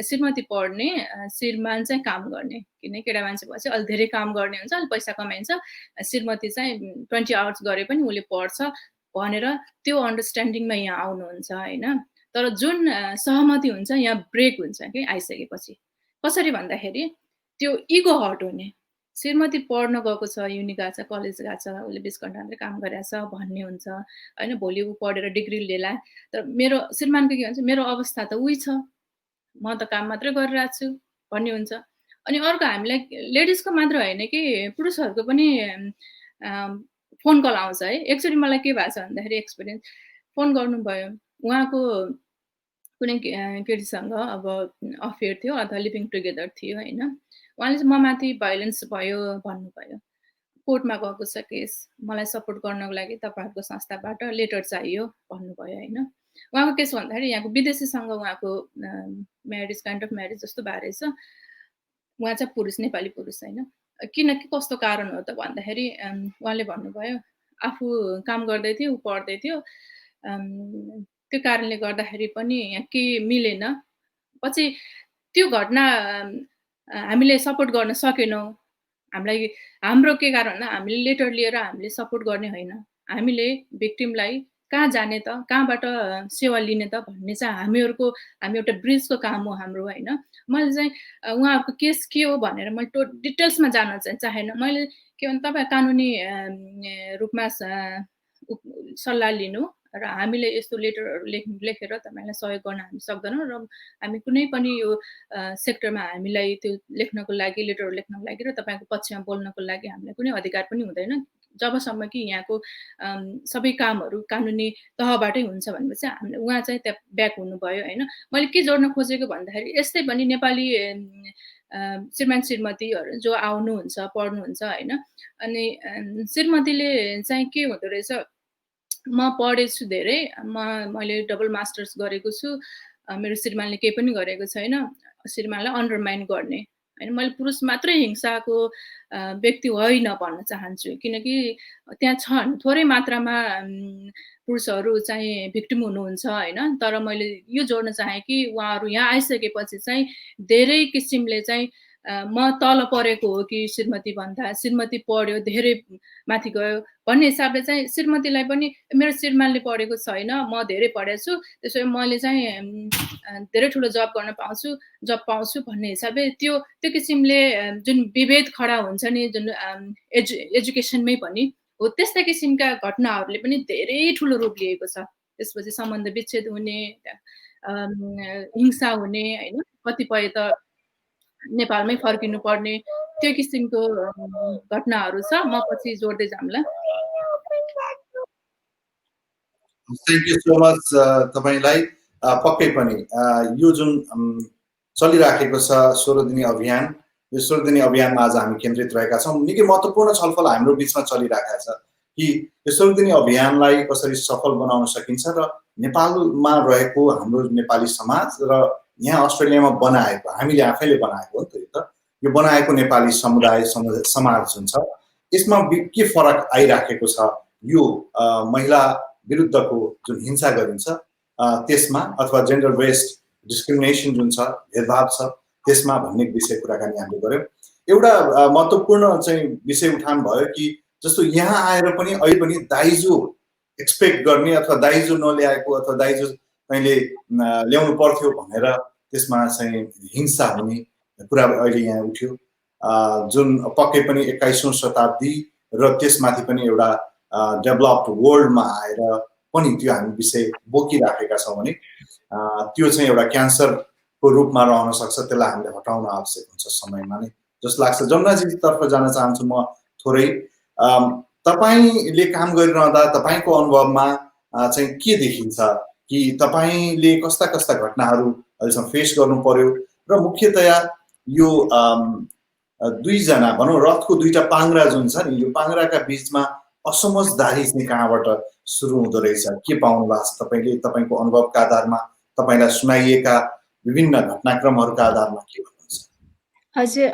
श्रीमती पढ्ने, श्रीमान चाहिँ काम गर्ने। किन केटा मान्छे भएपछि अलि धेरै काम गर्ने हुन्छ, अलि पैसा कमाइन्छ। श्रीमती चाहिँ 20 आवर्स गरे पनि उसले पढ्छ भनेर त्यो अन्डरस्ट्यान्डिङमा यहाँ आउनुहुन्छ होइन। तर जुन सहमति हुन्छ यहाँ ब्रेक हुन्छ कि आइसकेपछि। कसरी भन्दाखेरि त्यो इगो हर्ट हुने। श्रीमती पढ्न गएको छ, युनि गएको छ, कलेज गएको छ, उसले 20 घण्टा मात्रै काम गरेको छ भन्ने हुन्छ होइन। भोलि ऊ पढेर डिग्री लिएला, तर मेरो श्रीमानको के भन्छ, मेरो अवस्था त उही छ, म त काम मात्रै गरिरहेको छु भन्ने हुन्छ। अनि अर्को हामीलाई लेडिजको मात्र होइन कि पुरुषहरूको पनि फोन कल आउँछ है। एकचोटि मलाई के भएको छ भन्दाखेरि एक्सपिरियन्स, फोन गर्नुभयो, उहाँको कुनै केटीसँग अब अफेयर थियो अथवा लिभिङ टुगेदर थियो होइन। उहाँले चाहिँ ममाथि भाइलेन्स भयो भन्नुभयो, कोर्टमा गएको छ केस, मलाई सपोर्ट गर्नको लागि तपाईँहरूको संस्थाबाट लेटर चाहियो भन्नुभयो होइन। उहाँको केस भन्दाखेरि यहाँको विदेशीसँग उहाँको म्यारिज काइन्ड अफ म्यारिज जस्तो भएको रहेछ। उहाँ चाहिँ पुरुष, नेपाली पुरुष होइन। किनकि कस्तो कारण हो त भन्दाखेरि उहाँले भन्नुभयो आफू काम गर्दै थियो, ऊ पढ्दै थियो, त्यो कारणले गर्दाखेरि पनि यहाँ के मिलेन। पछि त्यो घटना हामीले सपोर्ट गर्न सकेनौँ। हामीलाई हाम्रो के कारण भन्दा हामीले लेटर लिएर हामीले सपोर्ट गर्ने होइन, हामीले भिक्टिमलाई कहाँ जाने त, कहाँबाट सेवा लिने त भन्ने चाहिँ हामी एउटा ब्रिजको काम हो हाम्रो होइन। मैले चाहिँ उहाँहरूको केस के हो भनेर मैले डिटेल्समा जान्न चाहिँ चाहेन। मैले के भने तपाईँ कानुनी रूपमा सल्लाह लिनु र हामीले यस्तो लेटरहरू लेखेर तपाईँलाई सहयोग गर्न हामी सक्दैनौँ र हामी कुनै पनि यो सेक्टरमा हामीलाई त्यो लेख्नको लागि, लेटरहरू लेख्नको लागि र तपाईँको पक्षमा बोल्नको लागि हामीलाई कुनै अधिकार पनि हुँदैन जबसम्म कि यहाँको सबै कामहरू कानुनी तहबाटै हुन्छ भनेपछि हामीले उहाँ चाहिँ त्यहाँ ब्याक हुनुभयो होइन। मैले के जोड्न खोजेको भन्दाखेरि यस्तै पनि नेपाली श्रीमान श्रीमतीहरू जो आउनुहुन्छ पढ्नुहुन्छ होइन। अनि श्रीमतीले चाहिँ के हुँदो रहेछ, म पढेछु धेरै, मैले डबल मास्टर्स गरेको छु, मेरो श्रीमानले केही पनि गरेको छैन, श्रीमानलाई अन्डरमाइन गर्ने होइन। मैले पुरुष मात्रै हिंसाको व्यक्ति होइन भन्न चाहन्छु, किनकि त्यहाँ छन् थोरै मात्रामा पुरुषहरू चाहिँ भिक्टिम हुनुहुन्छ होइन। तर मैले यो जोड्न चाहेँ कि उहाँहरू यहाँ आइसकेपछि चाहिँ धेरै किसिमले चाहिँ म तल परेको हो कि श्रीमती भन्दा, श्रीमती पढ्यो धेरै माथि गयो भन्ने हिसाबले चाहिँ श्रीमतीलाई पनि मेरो श्रीमानले पढेको छैन, म धेरै पढेको छु, त्यसो भए मैले चाहिँ धेरै ठुलो जब गर्न पाउँछु भन्ने हिसाबले त्यो किसिमले जुन विभेद खडा हुन्छ नि, जुन एजुकेसनमै पनि हो, त्यस्ता किसिमका घटनाहरूले पनि धेरै ठुलो रूप लिएको छ। त्यसपछि सम्बन्ध विच्छेद हुने, हिंसा हुने होइन, कतिपय त नेपालमै फर्किनु पर्ने त्यो किसिमको घटनाहरू छ। म पछि जोड्दै जाम्ला। थ्याङ्क यू सो मच तपाईलाई। पक्कै पनि यो जुन चलिराखेको छ 16 दिने अभियान, यो 16 दिने अभियानमा आज हामी केन्द्रित रहेका छौँ। निकै महत्त्वपूर्ण छलफल हाम्रो बिचमा चलिरहेको छ कि यो 16 दिने अभियानलाई कसरी सफल बनाउन सकिन्छ र नेपालमा रहेको हाम्रो नेपाली समाज र यहाँ अस्ट्रेलियामा बनाएको, हामीले आफैले बनाएको हो नि त यो बनाएको नेपाली समुदाय समाज जुन छ यसमा के फरक आइराखेको छ, यो महिला विरुद्धको जुन हिंसा गरिन्छ त्यसमा अथवा जेन्डर बेस्ड डिस्क्रिमिनेसन जुन छ, भेदभाव छ त्यसमा भन्ने विषय कुराकानी हामीले गऱ्यौँ। एउटा महत्त्वपूर्ण चाहिँ विषय उठान भयो कि जस्तो यहाँ आएर पनि अहिले पनि दाइजो एक्सपेक्ट गर्ने अथवा दाइजो नल्याएको अथवा दाइजो कहिले ल्याउनु पर्थ्यो भनेर त्यसमा चाहिँ हिंसा हुने कुरा अहिले यहाँ उठ्यो, जुन पक्कै पनि 21औं शताब्दी र त्यसमाथि पनि एउटा डेभलप्ड वर्ल्डमा आएर पनि त्यो हामी विषय बोकिराखेका छौँ भने त्यो चाहिँ एउटा क्यान्सरको रूपमा रहन सक्छ। त्यसलाई हामीले हटाउन आवश्यक हुन्छ समयमा नै जस्तो लाग्छ। जमुनाजीतर्फ जान चाहन्छु म थोरै। तपाईँले काम गरिरहँदा तपाईँको अनुभवमा चाहिँ के देखिन्छ कि तपाईले कस्ता कस्ता घटनाहरू अहिलेसम्म फेस गर्नु पर्यो र मुख्यतया यो दुईजना भनौँ रथको दुईटा पाङ्ग्रा जुन छ नि यो पाङ्ग्राका बीचमा असमझदारी चाहिँ कहाँबाट सुरु हुँदो रहेछ के पाउनु भएको छ तपाईले तपाईको अनुभवका आधारमा तपाईलाई सुनाइएका विभिन्न घटनाक्रमहरूका आधारमा के भन्नुहुन्छ? हजुर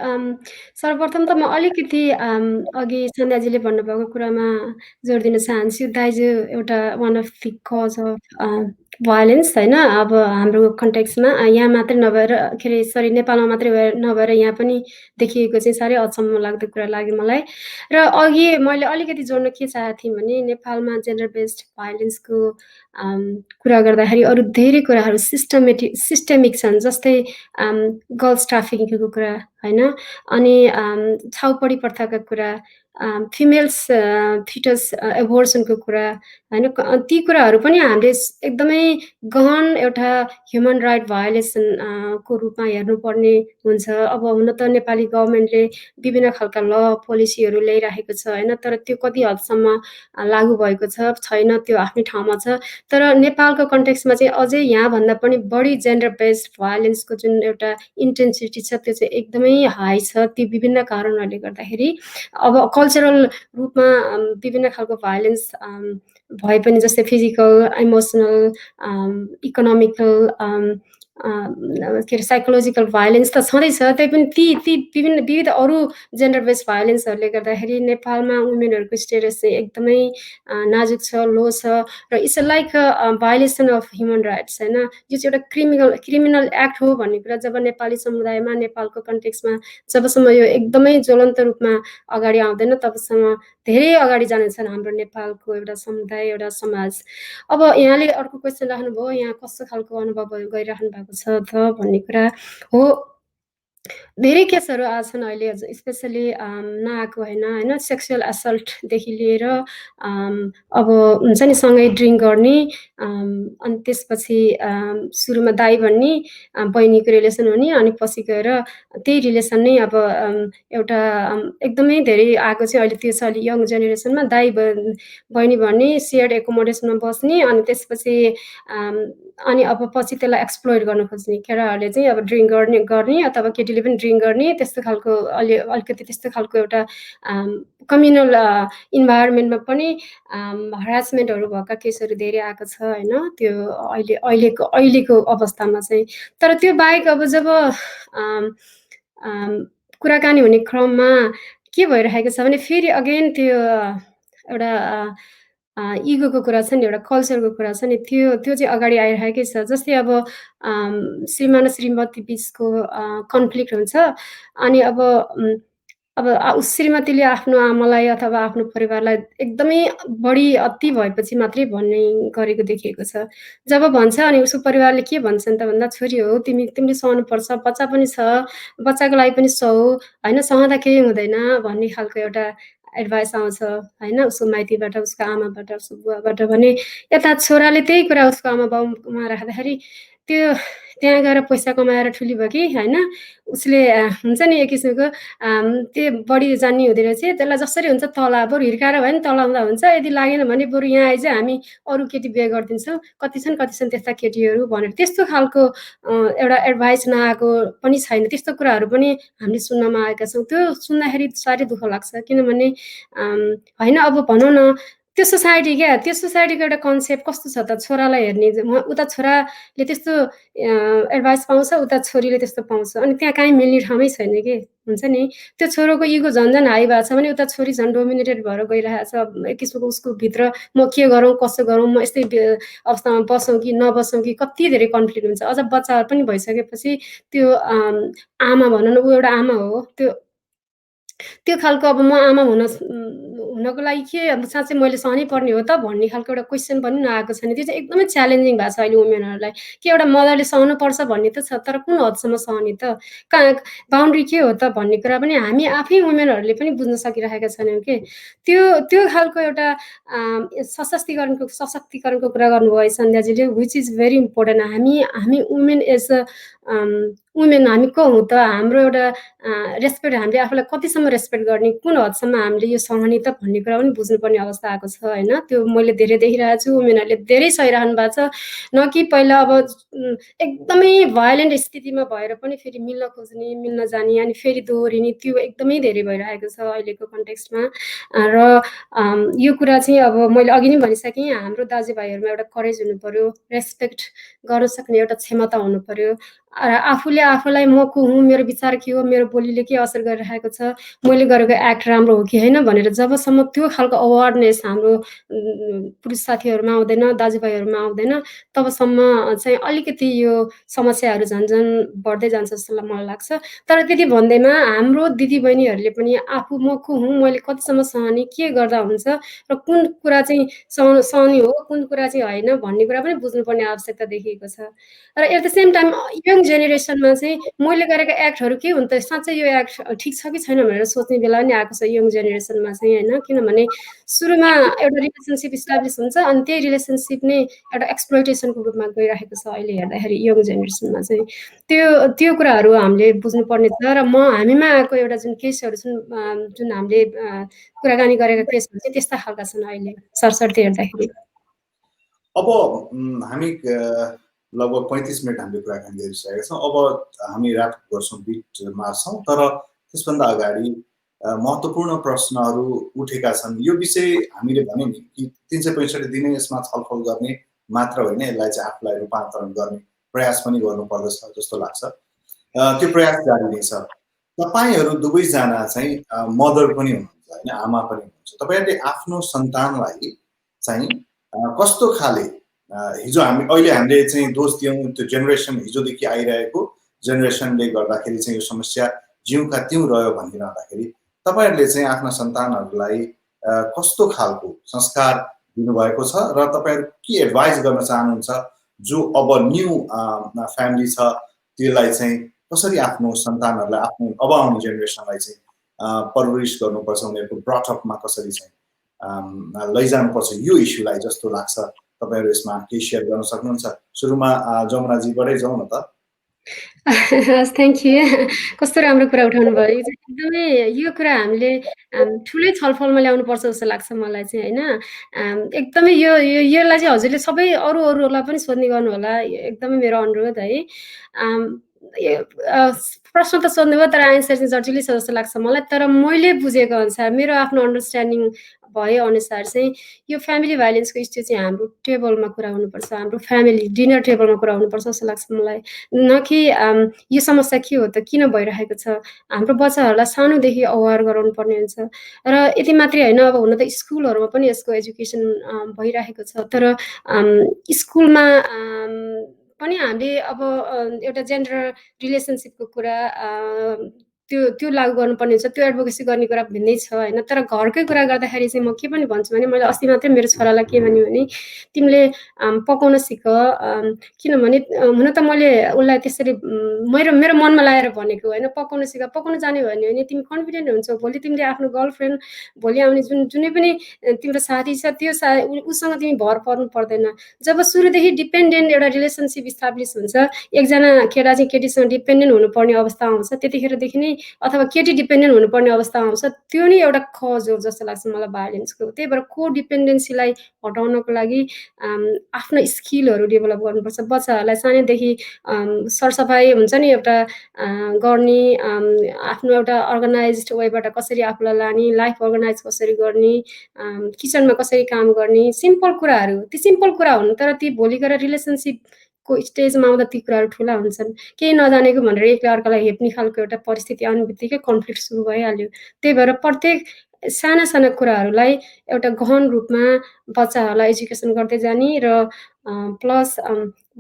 सर्वप्रथम त म अलिकति अघि सन्ध्याजीले भन्नुभएको कुरामा जोड दिन चाहन्छु। दाइजो एउटा one of the cause of violence होइन अब हाम्रो कन्टेक्समा यहाँ मात्रै नभएर के अरे सरी नेपालमा मात्रै नभएर यहाँ पनि देखिएको चाहिँ साह्रै अचम्म लाग्दो कुरा लाग्यो मलाई। र अघि मैले अलिकति जोड्न के चाहेको थिएँ भने नेपालमा जेन्डर बेस्ड भायोलेन्सको कुरा गर्दाखेरि अरू धेरै कुराहरू सिस्टेमिक छन्, जस्तै गर्ल्स ट्राफिकिङको कुरा होइन, अनि छाउपडी प्रथाका कुरा, फिमेल्स फिटस एबोर्सनको कुरा होइन, ती कुराहरू पनि हामीले एकदमै गहन एउटा ह्युमन राइट भायोलेसन को रूपमा हेर्नुपर्ने हुन्छ। अब हुन त नेपाली गभर्मेन्टले विभिन्न खालका ल पोलिसीहरू ल्याइराखेको छ होइन, तर त्यो कति हदसम्म लागू भएको छैन त्यो आफ्नै ठाउँमा छ। तर नेपालको कन्टेक्समा चाहिँ अझै यहाँभन्दा पनि बढी जेन्डर बेस्ड भायोलेन्सको जुन एउटा इन्टेन्सिटी छ त्यो चाहिँ एकदमै हाई छ। ती विभिन्न कारणहरूले गर्दाखेरि अब कल्चरल रूपमा विभिन्न खालको भायोलेन्स भए पनि जस्तै फिजिकल, इमोसनल, इकोनोमिकल, के अरे साइकोलोजिकल भायोलेन्स त छँदैछ, त्यही पनि ती विविध अरू जेन्डर बेस्ड भायोलेन्सहरूले गर्दाखेरि नेपालमा वुमेनहरूको स्टेटस चाहिँ एकदमै नाजुक छ, लो छ र it's like violation of human rights होइन। यो चाहिँ एउटा क्रिमिनल एक्ट हो भन्ने कुरा जब नेपाली समुदायमा नेपालको कन्टेक्समा जबसम्म यो एकदमै ज्वलन्त रूपमा अगाडि आउँदैन तबसम्म धेरै अगाडि जानेछन् हाम्रो नेपालको एउटा समुदाय, एउटा समाज। अब यहाँले अर्को क्वेसन राख्नुभयो यहाँ कस्तो खालको अनुभव गरिराख्नु भएको छ त भन्ने कुरा हो। धेरै केसहरू आछन् अहिले स्पेसली नआएको होइन, सेक्सुअल असल्टदेखि लिएर अब हुन्छ नि सँगै ड्रिङ्क गर्ने अनि त्यसपछि सुरुमा दाइ भन्ने बहिनीको रिलेसन हुने अनि पछि गएर त्यही रिलेसन नै अब एउटा एकदमै धेरै आएको चाहिँ अहिले त्यो छ अलि यङ जेनेरेसनमा दाइ बहिनी भन्ने सेयर्ड एकोमोडेसनमा बस्ने अनि त्यसपछि अनि अब पछि त्यसलाई एक्सप्लोइट गर्न खोज्ने केटाहरूले चाहिँ अब ड्रिङ्क गर्ने अथवा केटीले पनि ड्रिङ्क गर्ने त्यस्तो खालको अलिकति त्यस्तो खालको एउटा कम्युनल इन्भाइरोमेन्टमा पनि हरासमेन्टहरू भएका केसहरू धेरै आएको छ होइन त्यो अहिलेको अवस्थामा चाहिँ। तर त्यो बाहेक अब जब कुराकानी हुने क्रममा के भइरहेको छ भने फेरि अगेन त्यो एउटा इगोको कुरा छ नि, एउटा कल्चरको कुरा छ नि, त्यो चाहिँ अगाडि आइरहेकै छ। जस्तै अब श्रीमान र श्रीमती बिचको कन्फ्लिक्ट हुन्छ अनि अब श्रीमतीले आफ्नो आमालाई अथवा आफ्नो परिवारलाई एकदमै बढी अति भएपछि मात्रै भन्ने गरेको देखिएको छ। जब भन्छ अनि उसको परिवारले के भन्छन् त भन्दा छोरी हो तिमीले सहनुपर्छ, बच्चा पनि छ, बच्चाको लागि पनि सह होइन, सहँदा केही हुँदैन भन्ने खालको एउटा एडभाइस आउँछ होइन उसको माइतीबाट, उसको आमाबाट, उसको बुवाबाट भने यता छोराले त्यही कुरा उसको आमा बाउमा राख्दाखेरि त्यो त्यहाँ गएर पैसा कमाएर ठुली भयो कि होइन उसले हुन्छ नि एक किसिमको त्यो बढी जान्ने हुँदो रहेछ, त्यसलाई जसरी हुन्छ तला बरु हिर्काएर भयो नि तलाउँदा हुन्छ, यदि लागेन भने बरु यहाँ आइज हामी अरू केटी बिहे गरिदिन्छौँ, कति छन् त्यस्ता केटीहरू भनेर त्यस्तो खालको एउटा एडभाइस नआएको पनि छैन। त्यस्तो कुराहरू पनि हामीले सुन्नमा आएका छौँ। त्यो सुन्दाखेरि साह्रै दुःख लाग्छ किनभने होइन अब भनौँ न त्यो सोसाइटी त्यो सोसाइटीको एउटा कन्सेप्ट कस्तो छ त, छोरालाई हेर्ने उता छोराले त्यस्तो एडभाइस पाउँछ उता छोरीले त्यस्तो पाउँछ अनि त्यहाँ काहीँ मिल्ने ठाउँमै छैन कि हुन्छ नि। त्यो छोरोको इगो झन् हाई भएको छ भने उता छोरी झन् डोमिनेटेड भएर गइरहेको छ। एक किसिमको उसको भित्र म के गरौँ कसो गरौँ, म यस्तै अवस्थामा बसौँ कि नबसौँ कि कति धेरै कन्फ्लिक्ट हुन्छ। अझ बच्चाहरू पनि भइसकेपछि त्यो आमा भनौँ न ऊ एउटा आमा हो, त्यो खालको अब म आमा हुनको लागि के अब साँच्चै मैले सहनै पर्ने हो त भन्ने खालको एउटा क्वेसन पनि नआएको छैन। त्यो चाहिँ एकदमै च्यालेन्जिङ भएको छ अहिले वुमेनहरूलाई कि एउटा मदरले सहनुपर्छ भन्ने त छ तर कुन हदसम्म सहने त, बााउन्ड्री के हो त भन्ने कुरा पनि हामी आफै वुमेनहरूले पनि बुझ्न सकिरहेका छैनौँ कि त्यो खालको एउटा सशक्तिकरणको कुरा गर्नुभयो सन्ध्याजीले विच इज भेरी इम्पोर्टेन्ट। हामी वुमेन एज अ वुमेन हामी को हौँ त, हाम्रो एउटा रेस्पेक्ट, हामीले आफूलाई कतिसम्म रेस्पेक्ट गर्ने, कुन हदसम्म हामीले यो सहने त भन्ने कुरा पनि बुझ्नुपर्ने अवस्था आएको छ होइन। त्यो मैले धेरै देखिरहेको छु, वुमेनहरूले धेरै सहिरहनु भएको छ। न कि पहिला अब एकदमै भायोलेन्ट स्थितिमा भएर पनि फेरि मिल्न खोज्ने, मिल्न जाने, अनि फेरि दोहोरिने, त्यो एकदमै धेरै भइरहेको छ अहिलेको कन्टेक्स्टमा। र यो कुरा चाहिँ अब मैले अघि नै भनिसकेँ, हाम्रो दाजुभाइहरूमा एउटा करेज हुनु पर्यो, रेस्पेक्ट गर्न सक्ने एउटा क्षमता हुनु पर्यो। आफूले आफूलाई म को हुँ, मेरो विचार के हो, मेरो बोलीले के असर गरिरहेको छ, मैले गरेको एक्ट राम्रो हो कि होइन भनेर जबसम्म त्यो खालको अवेरनेस हाम्रो पुरुष साथीहरूमा आउँदैन, दाजुभाइहरूमा आउँदैन, तबसम्म चाहिँ अलिकति यो समस्याहरू झन् बढ्दै जान्छ जस्तो मलाई लाग्छ। तर त्यति भन्दैमा हाम्रो दिदीबहिनीहरूले पनि आफू म को हुँ, मैले कतिसम्म सहने, के गर्दा हुन्छ र कुन कुरा चाहिँ सहने हो, कुन कुरा चाहिँ होइन भन्ने कुरा पनि बुझ्नुपर्ने आवश्यकता देखिएको छ। र at the same time young जेनेरेसनमा चाहिँ मैले गरेको एक्टहरू के हुन् त, साँच्चै यो एक्ट ठिक छ कि छैन भनेर सोच्ने बेला पनि आएको छ यङ जेनेरेसनमा चाहिँ होइन। किनभने सुरुमा एउटा रिलेसनसिप इस्टाब्लिस हुन्छ, अनि त्यही रिलेसनसिप नै एउटा एक्सप्लोइटेसनको रूपमा गइरहेको छ अहिले हेर्दाखेरि यङ जेनेरेसनमा चाहिँ। त्यो कुराहरू हामीले बुझ्नुपर्ने छ। र हामीमा आएको एउटा जुन केसहरू छन्, जुन हामीले कुराकानी गरेका केसहरू चाहिँ त्यस्ता खालका छन् अहिले सरसर्ती हेर्दाखेरि। अब हामी लगभग 35 मिनट हामीले कुराकानी गरिसकेका छौँ। अब हामी ऱ्याप गर्छौँ, बिट मार्छौँ, तर त्यसभन्दा अगाडि महत्त्वपूर्ण प्रश्नहरू उठेका छन्। यो विषय हामीले भन्यो नि कि 365 दिनै यसमा छलफल गर्ने मात्र होइन, यसलाई चाहिँ आफूलाई रूपान्तरण गर्ने प्रयास पनि गर्नुपर्दछ जस्तो लाग्छ। त्यो प्रयास जारी नै छ। तपाईँहरू दुवैजना चाहिँ मदर पनि हुनुहुन्छ होइन, आमा पनि हुनुहुन्छ। तपाईँहरूले आफ्नो सन्तानलाई चाहिँ कस्तो खाले, हिजो अहिले हामीले चाहिँ दोष दियौँ त्यो जेनेरेसन, हिजोदेखि आइरहेको जेनेरेसनले गर्दाखेरि चाहिँ यो समस्या जिउका त्यौँ रह्यो भनिरहँदाखेरि तपाईँहरूले चाहिँ आफ्ना सन्तानहरूलाई कस्तो खालको संस्कार दिनुभएको छ र तपाईँहरू के एडभाइस गर्न चाहनुहुन्छ जो अब न्यू फ्यामिली छ त्यसलाई चाहिँ कसरी आफ्नो सन्तानहरूलाई, आफ्नो अब आउने जेनेरेसनलाई चाहिँ परवरिश गर्नुपर्छ, उनीहरूको ब्रटअपमा कसरी चाहिँ लैजानुपर्छ यो इस्युलाई जस्तो लाग्छ। तपाईँहरू यसमा केही सेयर गर्न सक्नुहुन्छ? सुरुमा जमुनाजीबाटै जाउँ न त। हस्, थ्याङ्क यू। कस्तो राम्रो कुरा उठाउनु भयो। एकदमै यो कुरा हामीले ठुलै छलफलमा ल्याउनुपर्छ जस्तो लाग्छ मलाई चाहिँ होइन। एकदमै यसलाई चाहिँ हजुरले सबै अरूलाई पनि सोध्ने गर्नु होला, एकदमै मेरो अनुरोध है। प्रश्न त सोध्नुभयो तर आन्सर चाहिँ जटिलै छ जस्तो लाग्छ मलाई। तर मैले बुझेको अनुसार, मेरो आफ्नो अन्डरस्ट्यान्डिङ भए अनुसार चाहिँ यो फ्यामिली भाइलेन्सको इस्यु चाहिँ हाम्रो टेबलमा कुरा हुनुपर्छ, हाम्रो फ्यामिली डिनर टेबलमा कुरा हुनुपर्छ जस्तो लाग्छ मलाई। न कि यो समस्या के हो त, किन भइरहेको छ, हाम्रो बच्चाहरूलाई सानोदेखि अवेर गराउनु पर्ने हुन्छ। र यति मात्रै होइन, अब हुन त स्कुलहरूमा पनि यसको एजुकेसन भइरहेको छ, तर स्कुलमा पनि हामीले अब एउटा जेन्डर रिलेसनसिपको कुरा त्यो लागू गर्नुपर्ने हुन्छ, त्यो एडभोकेसी गर्ने कुरा भिन्दै छ होइन। तर घरकै कुरा गर्दाखेरि चाहिँ म के पनि भन्छु भने, मैले अस्ति मात्रै मेरो छोरालाई के भन्यो भने, तिमीले पकाउन सिक, किनभने हुन त मैले उसलाई त्यसरी मेरो मनमा लागेर भनेको होइन, पकाउन सिक, पकाउन जाने भन्यो भने तिमी कन्फिडेन्ट हुन्छौ, भोलि तिमीले आफ्नो गर्लफ्रेन्ड, भोलि आउने जुनै पनि तिम्रो साथी छ त्यो उसँग तिमी भर पर्नु पर्दैन। जब सुरुदेखि डिपेन्डेन्ट एउटा रिलेसनसिप इस्टाब्लिस हुन्छ, एकजना केटा चाहिँ केटीसँग डिपेन्डेन्ट हुनुपर्ने अवस्था आउँछ, त्यतिखेरदेखि नै, अथवा केटी डिपेन्डेन्ट हुनुपर्ने अवस्था आउँछ, त्यो नै एउटा कज हो जस्तो लाग्छ मलाई भाइलेन्सको। त्यही भएर को डिपेन्डेन्सीलाई हटाउनको लागि आफ्नो स्किलहरू डेभलप गर्नुपर्छ। बच्चाहरूलाई सानैदेखि सरसफाइ हुन्छ नि एउटा गर्ने, आफ्नो एउटा अर्गनाइज्ड वेबाट कसरी आफूलाई लाने, लाइफ अर्गनाइज कसरी गर्ने, किचनमा कसरी काम गर्ने, सिम्पल कुराहरू, ती सिम्पल कुरा हुन्। तर ती भोलि गएर रिलेसनसिपको स्टेजमा आउँदा ती कुराहरू ठुला हुन्छन्। केही नजानेको भनेर एकले अर्कालाई हेप्ने खालको एउटा परिस्थिति आउने बित्तिकै कन्फ्लिक्ट सुरु भइहाल्यो। त्यही भएर प्रत्येक साना साना कुराहरूलाई एउटा गहन रूपमा बच्चाहरूलाई एजुकेसन गर्दै जाने, र प्लस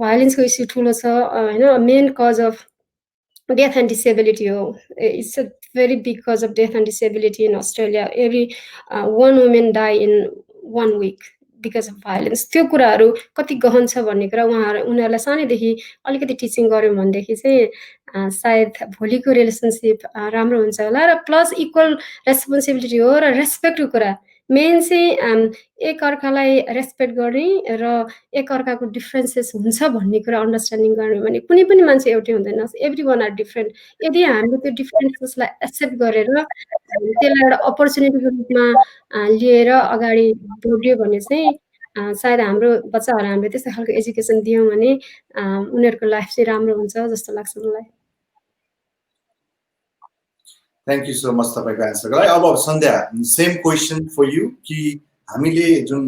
भाइलेन्सको इस्यु ठुलो छ होइन। Main cause of death and disability हो। It's a very big cause of death and disability in Australia. Every 1 women die in 1 week because of violence. त्यो कुराहरू कति गहन छ भन्ने कुरा उनीहरूलाई सानैदेखि अलिकति टिचिङ गऱ्यौँ भनेदेखि चाहिँ सायद भोलिको रिलेसनसिप राम्रो हुन्छ होला। र प्लस इक्वल रेस्पोन्सिबिलिटी हो र रेस्पेक्टको कुरा मेन चाहिँ एकअर्कालाई रेस्पेक्ट गर्ने र एकअर्काको डिफ्रेन्सेस हुन्छ भन्ने कुरा अन्डरस्ट्यान्डिङ गर्ने भने कुनै पनि मान्छे एउटै हुँदैन एभ्री वान आर डिफ्रेन्ट यदि हामीले त्यो डिफ्रेन्सेसलाई एक्सेप्ट गरेर त्यसलाई एउटा अपर्च्युनिटीको रूपमा लिएर अगाडि बढ्यो भने चाहिँ सायद हाम्रो बच्चाहरूलाई हामीले त्यस्तो खालको एजुकेसन दियौँ भने उनीहरूको लाइफ चाहिँ राम्रो हुन्छ जस्तो लाग्छ मलाई थ्याङ्क यू सो मच तपाईँको एन्सरको लागि अब सन्ध्या सेम क्वेसन फर यु कि हामीले जुन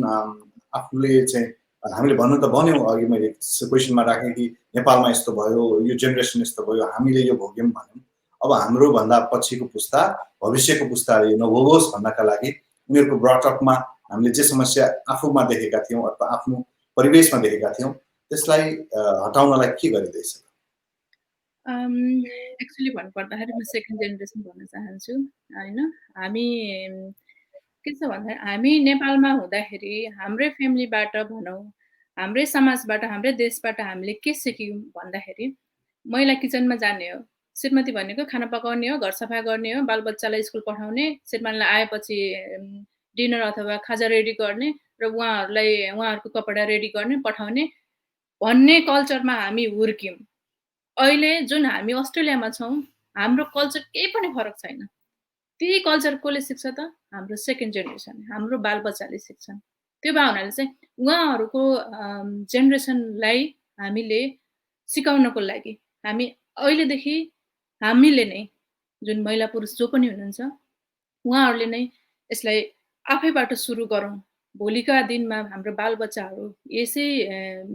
आफूले चाहिँ हामीले भन्नु त भन्यौँ अघि मैले क्वेसनमा राखेँ कि नेपालमा यस्तो भयो यो जेनेरेसन यस्तो भयो हामीले यो भोग्यौँ भन्यौँ अब हाम्रो भन्दा पछिको पुस्ता भविष्यको पुस्ताले नभोगोस् भन्नका लागि उनीहरूको ब्रटअपमा हामीले जे समस्या आफूमा देखेका थियौँ अथवा आफ्नो परिवेशमा देखेका थियौँ त्यसलाई हटाउनलाई के गरिँदैछ एक्चुअली भन्नुपर्दाखेरि म सेकेन्ड जेनेरेसन भन्न चाहन्छु होइन हामी के छ भन्दाखेरि हामी नेपालमा हुँदाखेरि हाम्रै फ्यामिलीबाट भनौँ हाम्रै समाजबाट हाम्रै देशबाट हामीले के सिक्यौँ भन्दाखेरि महिला किचनमा जाने हो श्रीमती भनेको खाना पकाउने हो घर सफा गर्ने हो बालबच्चालाई स्कुल पठाउने श्रीमानलाई आएपछि डिनर अथवा खाजा रेडी गर्ने र उहाँहरूको कपडा रेडी गर्ने पठाउने भन्ने कल्चरमा हामी हुर्क्यौँ अहिले जुन हामी अस्ट्रेलियामा छौँ हाम्रो कल्चर केही पनि फरक छैन त्यही कल्चर कसले सिक्छ त हाम्रो सेकेन्ड जेनेरेसन हाम्रो बालबच्चाले सिक्छन् त्यो भावनाले चाहिँ उहाँहरूको जेनेरेसनलाई हामीले सिकाउनको लागि हामी अहिलेदेखि हामीले नै जुन महिला पुरुष जो पनि हुनुहुन्छ उहाँहरूले नै यसलाई आफैबाट सुरु गरौँ भोलिका दिनमा हाम्रो बालबच्चाहरू यसै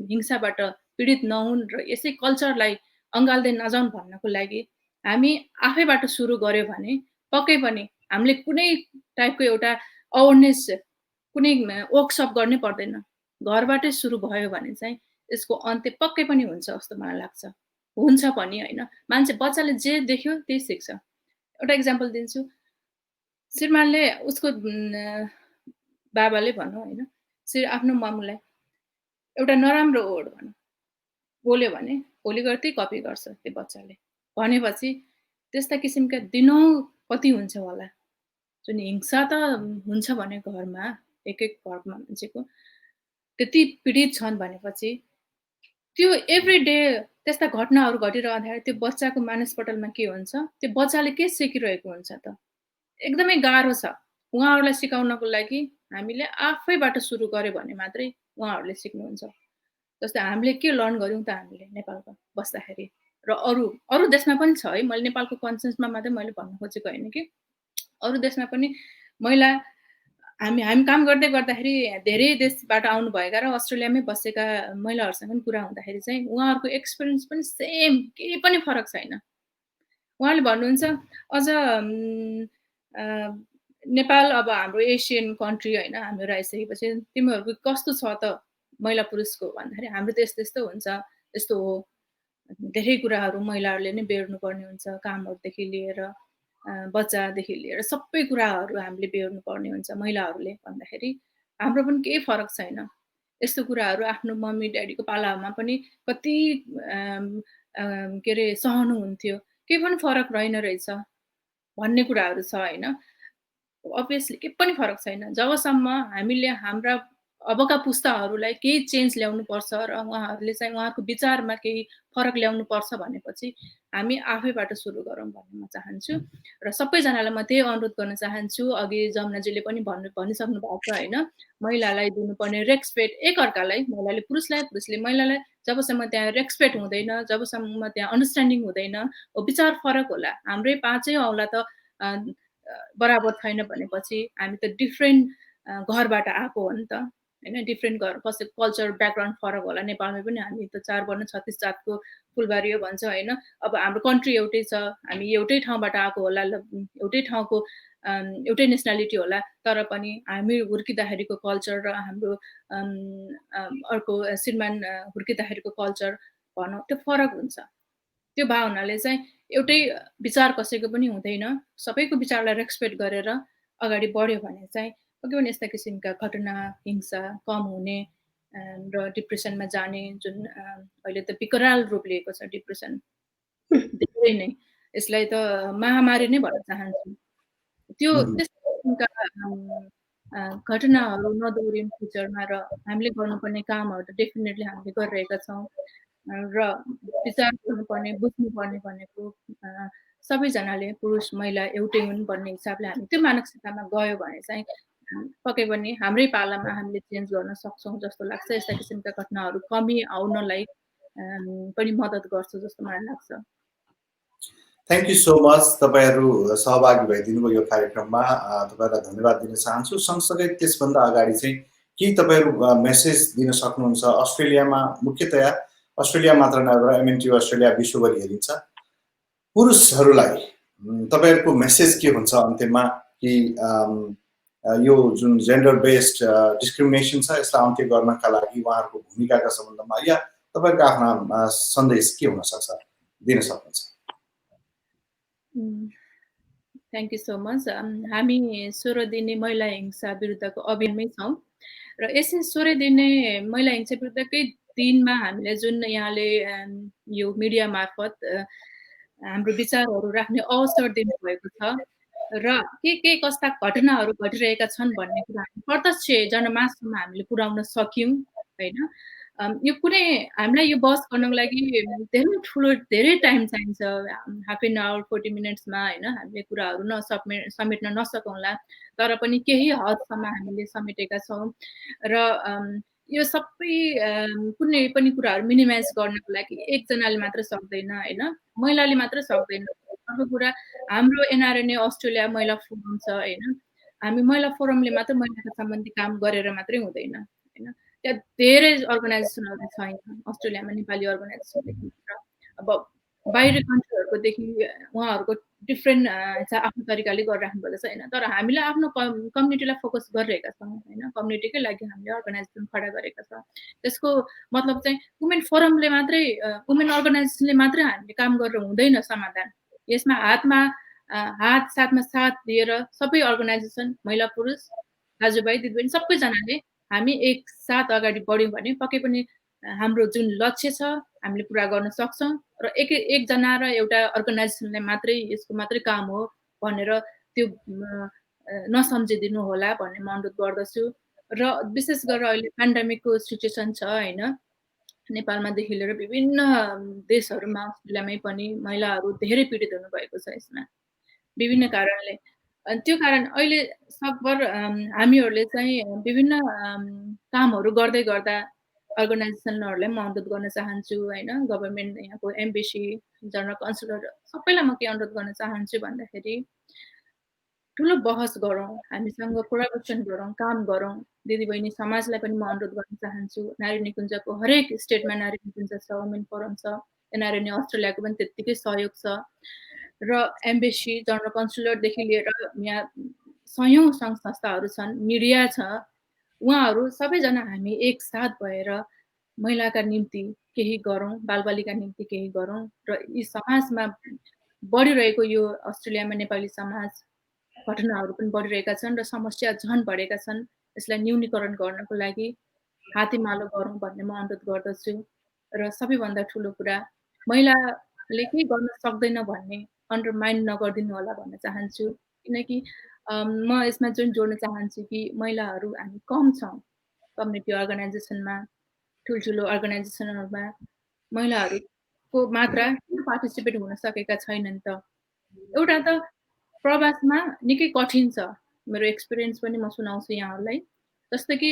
हिंसाबाट पीडित नहुन् र यसै कल्चरलाई अँगाल्दै नजाउन् भन्नको लागि हामी आफैबाट सुरु गर्यो भने पक्कै पनि हामीले कुनै टाइपको एउटा अवेरनेस कुनै वर्कसप गर्नै पर्दैन घरबाटै सुरु भयो भने चाहिँ यसको अन्त्य पक्कै पनि हुन्छ जस्तो मलाई लाग्छ हुन्छ पनि होइन मान्छे बच्चाले जे देख्यो त्यही सिक्छ एउटा इक्जाम्पल दिन्छु श्रीमानले उसको बाबाले भनौँ होइन आफ्नो मामुलाई एउटा नराम्रो वर्ड भनौँ बोल्यो भने भोलि गएर त्यही कपी गर्छ त्यो बच्चाले भनेपछि त्यस्ता किसिमका दिनौँ कति हुन्छ होला जुन हिंसा त हुन्छ भने घरमा एक घरमा मान्छेको त्यति पीडित छन् भनेपछि त्यो एभ्री डे त्यस्ता घटनाहरू घटिरहँदाखेरि त्यो बच्चाको मानसपटलमा के हुन्छ त्यो बच्चाले के सिकिरहेको हुन्छ त एकदमै गाह्रो छ उहाँहरूलाई सिकाउनको लागि हामीले आफैबाट सुरु गर्यो भने मात्रै उहाँहरूले सिक्नुहुन्छ जस्तै हामीले के लर्न गऱ्यौँ त हामीले नेपालमा बस्दाखेरि र अरू देशमा पनि छ है मैले नेपालको कन्सेन्समा मात्रै मैले भन्न खोजेको होइन कि अरू देशमा पनि महिला हामी काम गर्दै गर्दाखेरि धेरै देशबाट आउनुभएका र अस्ट्रेलियामै बसेका महिलाहरूसँग पनि कुरा हुँदाखेरि चाहिँ उहाँहरूको एक्सपिरियन्स पनि सेम केही पनि फरक छैन उहाँले भन्नुहुन्छ अझ नेपाल अब हाम्रो एसियन कन्ट्री होइन हामीहरू आइसकेपछि तिमीहरूको कस्तो छ त महिला पुरुषको भन्दाखेरि हाम्रो देश त्यस्तो हुन्छ यस्तो हो धेरै कुराहरू महिलाहरूले नै बेर्नुपर्ने हुन्छ कामहरूदेखि लिएर बच्चादेखि लिएर सबै कुराहरू हामीले बेर्नु पर्ने हुन्छ महिलाहरूले भन्दाखेरि हाम्रो पनि केही फरक छैन यस्तो कुराहरू आफ्नो मम्मी ड्याडीको पालामा पनि कति के अरे सहनुहुन्थ्यो केही पनि फरक रहेन रहेछ भन्ने कुराहरू छ होइन अभियसली केही पनि फरक छैन जबसम्म हामीले हाम्रा अबका पुस्ताहरूलाई केही चेन्ज ल्याउनु पर्छ र उहाँहरूले चाहिँ उहाँहरूको विचारमा केही फरक ल्याउनु पर्छ भनेपछि हामी आफैबाट सुरु गरौँ भन्ने म चाहन्छु र सबैजनालाई म त्यही अनुरोध गर्न चाहन्छु अघि जमुनाजीले पनि भनिसक्नु भएको छ होइन महिलालाई दिनुपर्ने रेस्पेक्ट एकअर्कालाई महिलाले पुरुषलाई पुरुषले महिलालाई जबसम्म त्यहाँ रेस्पेक्ट हुँदैन जबसम्म त्यहाँ अन्डरस्ट्यान्डिङ हुँदैन विचार फरक होला हाम्रै पाँचै औँला त बराबर छैन भनेपछि हामी त डिफ्रेन्ट घरबाट आएको हो नि त होइन डिफ्रेन्ट घर कसैको कल्चर ब्याकग्राउन्ड फरक होला नेपालमै पनि हामी त 4 वर्ण 36 जातको फुलबारी हो भन्छ होइन अब हाम्रो कन्ट्री एउटै छ हामी एउटै ठाउँबाट आएको होला एउटै ठाउँको एउटै नेसनालिटी होला तर पनि हामी हुर्किँदाखेरिको कल्चर र हाम्रो अर्को श्रीमान हुर्किँदाखेरिको कल्चर भनौँ त्यो फरक हुन्छ त्यो भावनाले चाहिँ एउटै विचार कसैको पनि हुँदैन सबैको विचारलाई रेस्पेक्ट गरेर अगाडि बढ्यो भने चाहिँ पक्कै पनि यस्ता किसिमका घटना हिंसा कम हुने र डिप्रेसनमा जाने जुन अहिले त विकराल रूप लिएको छ डिप्रेसन धेरै नै यसलाई त महामारी नै भन्न चाहन्छु त्यो त्यस्ता किसिमका घटनाहरू नदोहोरिउन् फ्युचरमा र हामीले गर्नुपर्ने कामहरू त डेफिनेटली हामीले गरिरहेका छौँ र विचार गर्नुपर्ने बुझ्नुपर्ने भनेको सबैजनाले पुरुष महिला एउटै हुन् भन्ने हिसाबले हामी त्यो मानसिकतामा गयो भने चाहिँ पक्कै पनि हाम्रै पालामा हामीले चेन्ज गर्न सक्छौँ जस्तो लाग्छ। यस्ता किसिमका घटनाहरू कमी आउनलाई पनि मद्दत गर्छ जस्तो मलाई लाग्छ। Thank you so much. तपाईँहरू सहभागी भइदिनु भयो यो कार्यक्रममा। तपाईँहरूलाई धन्यवाद दिन चाहन्छु। सँगसँगै त्यसभन्दा अगाडि चाहिँ के तपाईँहरू मेसेज दिन सक्नुहुन्छ? अस्ट्रेलियामा मुख्यतया अस्ट्रेलिया मात्र नभएर एमएनटी अस्ट्रेलिया विश्वभरि हेरिन्छ, पुरुषहरूलाई तपाईँहरूको मेसेज के हुन्छ अन्त्यमा? कि यो जुन जेन्डर बेस्ड डिस्क्रिमिनेसन छ यसलाई अन्त्य गर्नका लागि उहाँहरूको भूमिकाका सम्बन्धमा या तपाईँहरूको आफ्ना सन्देश के हुन सक्छ दिन सक्नुहुन्छ? Thank you so much. हामी 16 दिने महिला हिंसा विरुद्धको अभियानमै छौँ र यसै 16 दिने महिला हिंसा विरुद्धकै दिनमा हामीले जुन यहाँले यो मिडिया मार्फत हाम्रो विचारहरू राख्ने अवसर दिनुभएको छ र के कस्ता घटनाहरू घटिरहेका छन् भन्ने कुरा हामी प्रत्यक्ष जनमाससम्म हामीले पुर्याउन सक्यौँ होइन। यो कुनै हामीलाई यो बहस गर्नको लागि धेरै टाइम चाहिन्छ, हाफ एन आवर 40 मिनट्समा होइन हामीले कुराहरू समेट्न नसकौँला, तर पनि केही हदसम्म हामीले समेटेका छौँ र यो सबै कुनै पनि कुराहरू मिनिमाइज गर्नको लागि एकजनाले मात्र सक्दैन होइन, महिलाले मात्र सक्दैन। अर्को कुरा हाम्रो एनआरएनए अस्ट्रेलिया महिला फोरम छ होइन, हामी महिला फोरमले मात्र महिलाका सम्बन्धी काम गरेर मात्रै हुँदैन होइन, त्यहाँ धेरै अर्गनाइजेसनहरू छ यहाँ अस्ट्रेलियामा, नेपाली अर्गनाइजेसनदेखि अब बाहिर कन्ट्रीहरूकोदेखि उहाँहरूको डिफ्रेन्ट आफ्नो तरिकाले गरिराख्नु भएको छ होइन, तर हामीले आफ्नो कम्युनिटीलाई फोकस गरिरहेका छौँ होइन, कम्युनिटीकै लागि हामीले अर्गनाइजेसन खडा गरेका छौँ। त्यसको मतलब चाहिँ वुमेन फोरमले मात्रै वुमेन अर्गनाइजेसनले मात्रै हामीले काम गरेर हुँदैन समाधान। यसमा हात साथमा साथ दिएर सबै अर्गनाइजेसन, महिला पुरुष, दाजुभाइ दिदीबहिनी सबैजनाले हामी एकसाथ अगाडि बढ्यौँ भने पक्कै पनि हाम्रो जुन लक्ष्य छ हामीले पुरा गर्न सक्छौँ र एकजना र एउटा अर्गनाइजेसनलाई मात्रै यसको मात्रै काम हो भनेर त्यो नसम्झिदिनु होला भन्ने म अनुरोध गर्दछु। र विशेष गरेर अहिले पेन्डेमिकको सिचुएसन छ होइन, नेपालमादेखि लिएर विभिन्न देशहरूमा अस्ट्रेलियामै पनि महिलाहरू धेरै पीडित हुनुभएको छ यसमा विभिन्न कारणले। त्यो कारण अहिले सकभर हामीहरूले चाहिँ विभिन्न कामहरू गर्दै गर्दा अर्गनाइजेसनहरूलाई म अनुरोध गर्न चाहन्छु होइन, गभर्मेन्ट यहाँको एम्बेसी, जनरल कन्सुलर सबैलाई म के अनुरोध गर्न चाहन्छु भन्दाखेरि ठुलो बहस गरौँ, हामीसँग कोलाबोरेसन गरौँ, काम गरौँ। दिदीबहिनी समाजलाई पनि म अनुरोध गर्न चाहन्छु, नारी निकुञ्जको हरेक स्टेटमा नारी निकुञ्ज छ, वुमेन फोरम छ, एनआरएनए अस्ट्रेलियाको पनि त्यत्तिकै सहयोग छ र एम्बेसी, जनरल कन्सुलरदेखि लिएर यहाँ सयौँ सङ्घ संस्थाहरू छन्, मिडिया छ, उहाँहरू सबैजना हामी एकसाथ भएर महिलाका निम्ति केही गरौँ, बालबालिका निम्ति केही गरौँ र यी समाजमा बढिरहेको यो अस्ट्रेलियामा नेपाली समाज घटनाहरू पनि बढिरहेका छन् र समस्या झन् बढेका छन्। यसलाई न्यूनीकरण गर्नको लागि हातेमालो गरौँ भन्ने म अनुरोध गर्दछु। र सबैभन्दा ठुलो कुरा महिलाले केही गर्न सक्दैन भन्ने अन्डरमाइन नगरिदिनु होला भन्न चाहन्छु, किनकि म यसमा जुन जोड्न चाहन्छु कि महिलाहरू हामी कम छौँ कम्युनिटी अर्गनाइजेसनमा, ठुल्ठुलो अर्गनाइजेसनहरूमा महिलाहरूको मात्रा पार्टिसिपेट हुन सकेका छैनन्। त एउटा त प्रवासमा निकै कठिन छ, मेरो एक्सपिरियन्स पनि म सुनाउँछु यहाँहरूलाई। जस्तो कि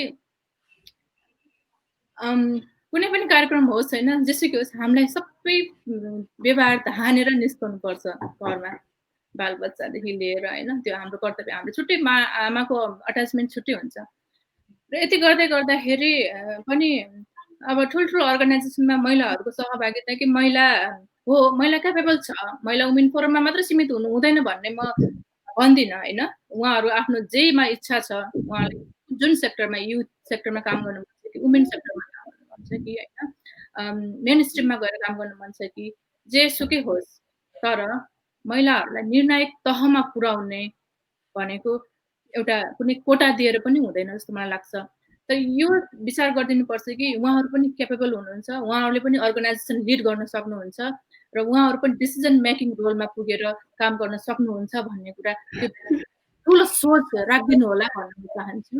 कुनै पनि कार्यक्रम होस् होइन, जेसुकै होस् हामीलाई सबै व्यवहार धानेर निस्कनुपर्छ घरमा, बालबच्चादेखि लिएर होइन, त्यो हाम्रो कर्तव्य। हाम्रो छुट्टै आमाको अट्याचमेन्ट छुट्टै हुन्छ र यति गर्दाखेरि पनि अब ठुल्ठुलो अर्गनाइजेसनमा महिलाहरूको सहभागिता कि महिला क्यापेबल छ, महिला वुमेन फोरममा मात्र सीमित हुनु हुँदैन भन्ने म भन्दिनँ होइन। उहाँहरू आफ्नो जेमा इच्छा छ, उहाँले जुन सेक्टरमा, युथ सेक्टरमा काम गर्नु मन छ कि वुमेन सेक्टरमा काम गर्नु मन छ कि होइन, मेन स्ट्रिममा गएर काम गर्नु मन छ कि जेसुकै होस्, तर महिलाहरूलाई निर्णायक तहमा पुर्याउने भनेको एउटा कुनै कोटा दिएर पनि हुँदैन जस्तो मलाई लाग्छ। त यो विचार गरिदिनुपर्छ कि उहाँहरू पनि क्यापेबल हुनुहुन्छ, उहाँहरूले पनि अर्गनाइजेसन लिड गर्न सक्नुहुन्छ र उहाँहरू पनि डिसिजन मेकिङ रोलमा पुगेर काम गर्न सक्नुहुन्छ भन्ने कुरा त्यो ठुलो सोच राखिदिनु होला भन्न चाहन्छु।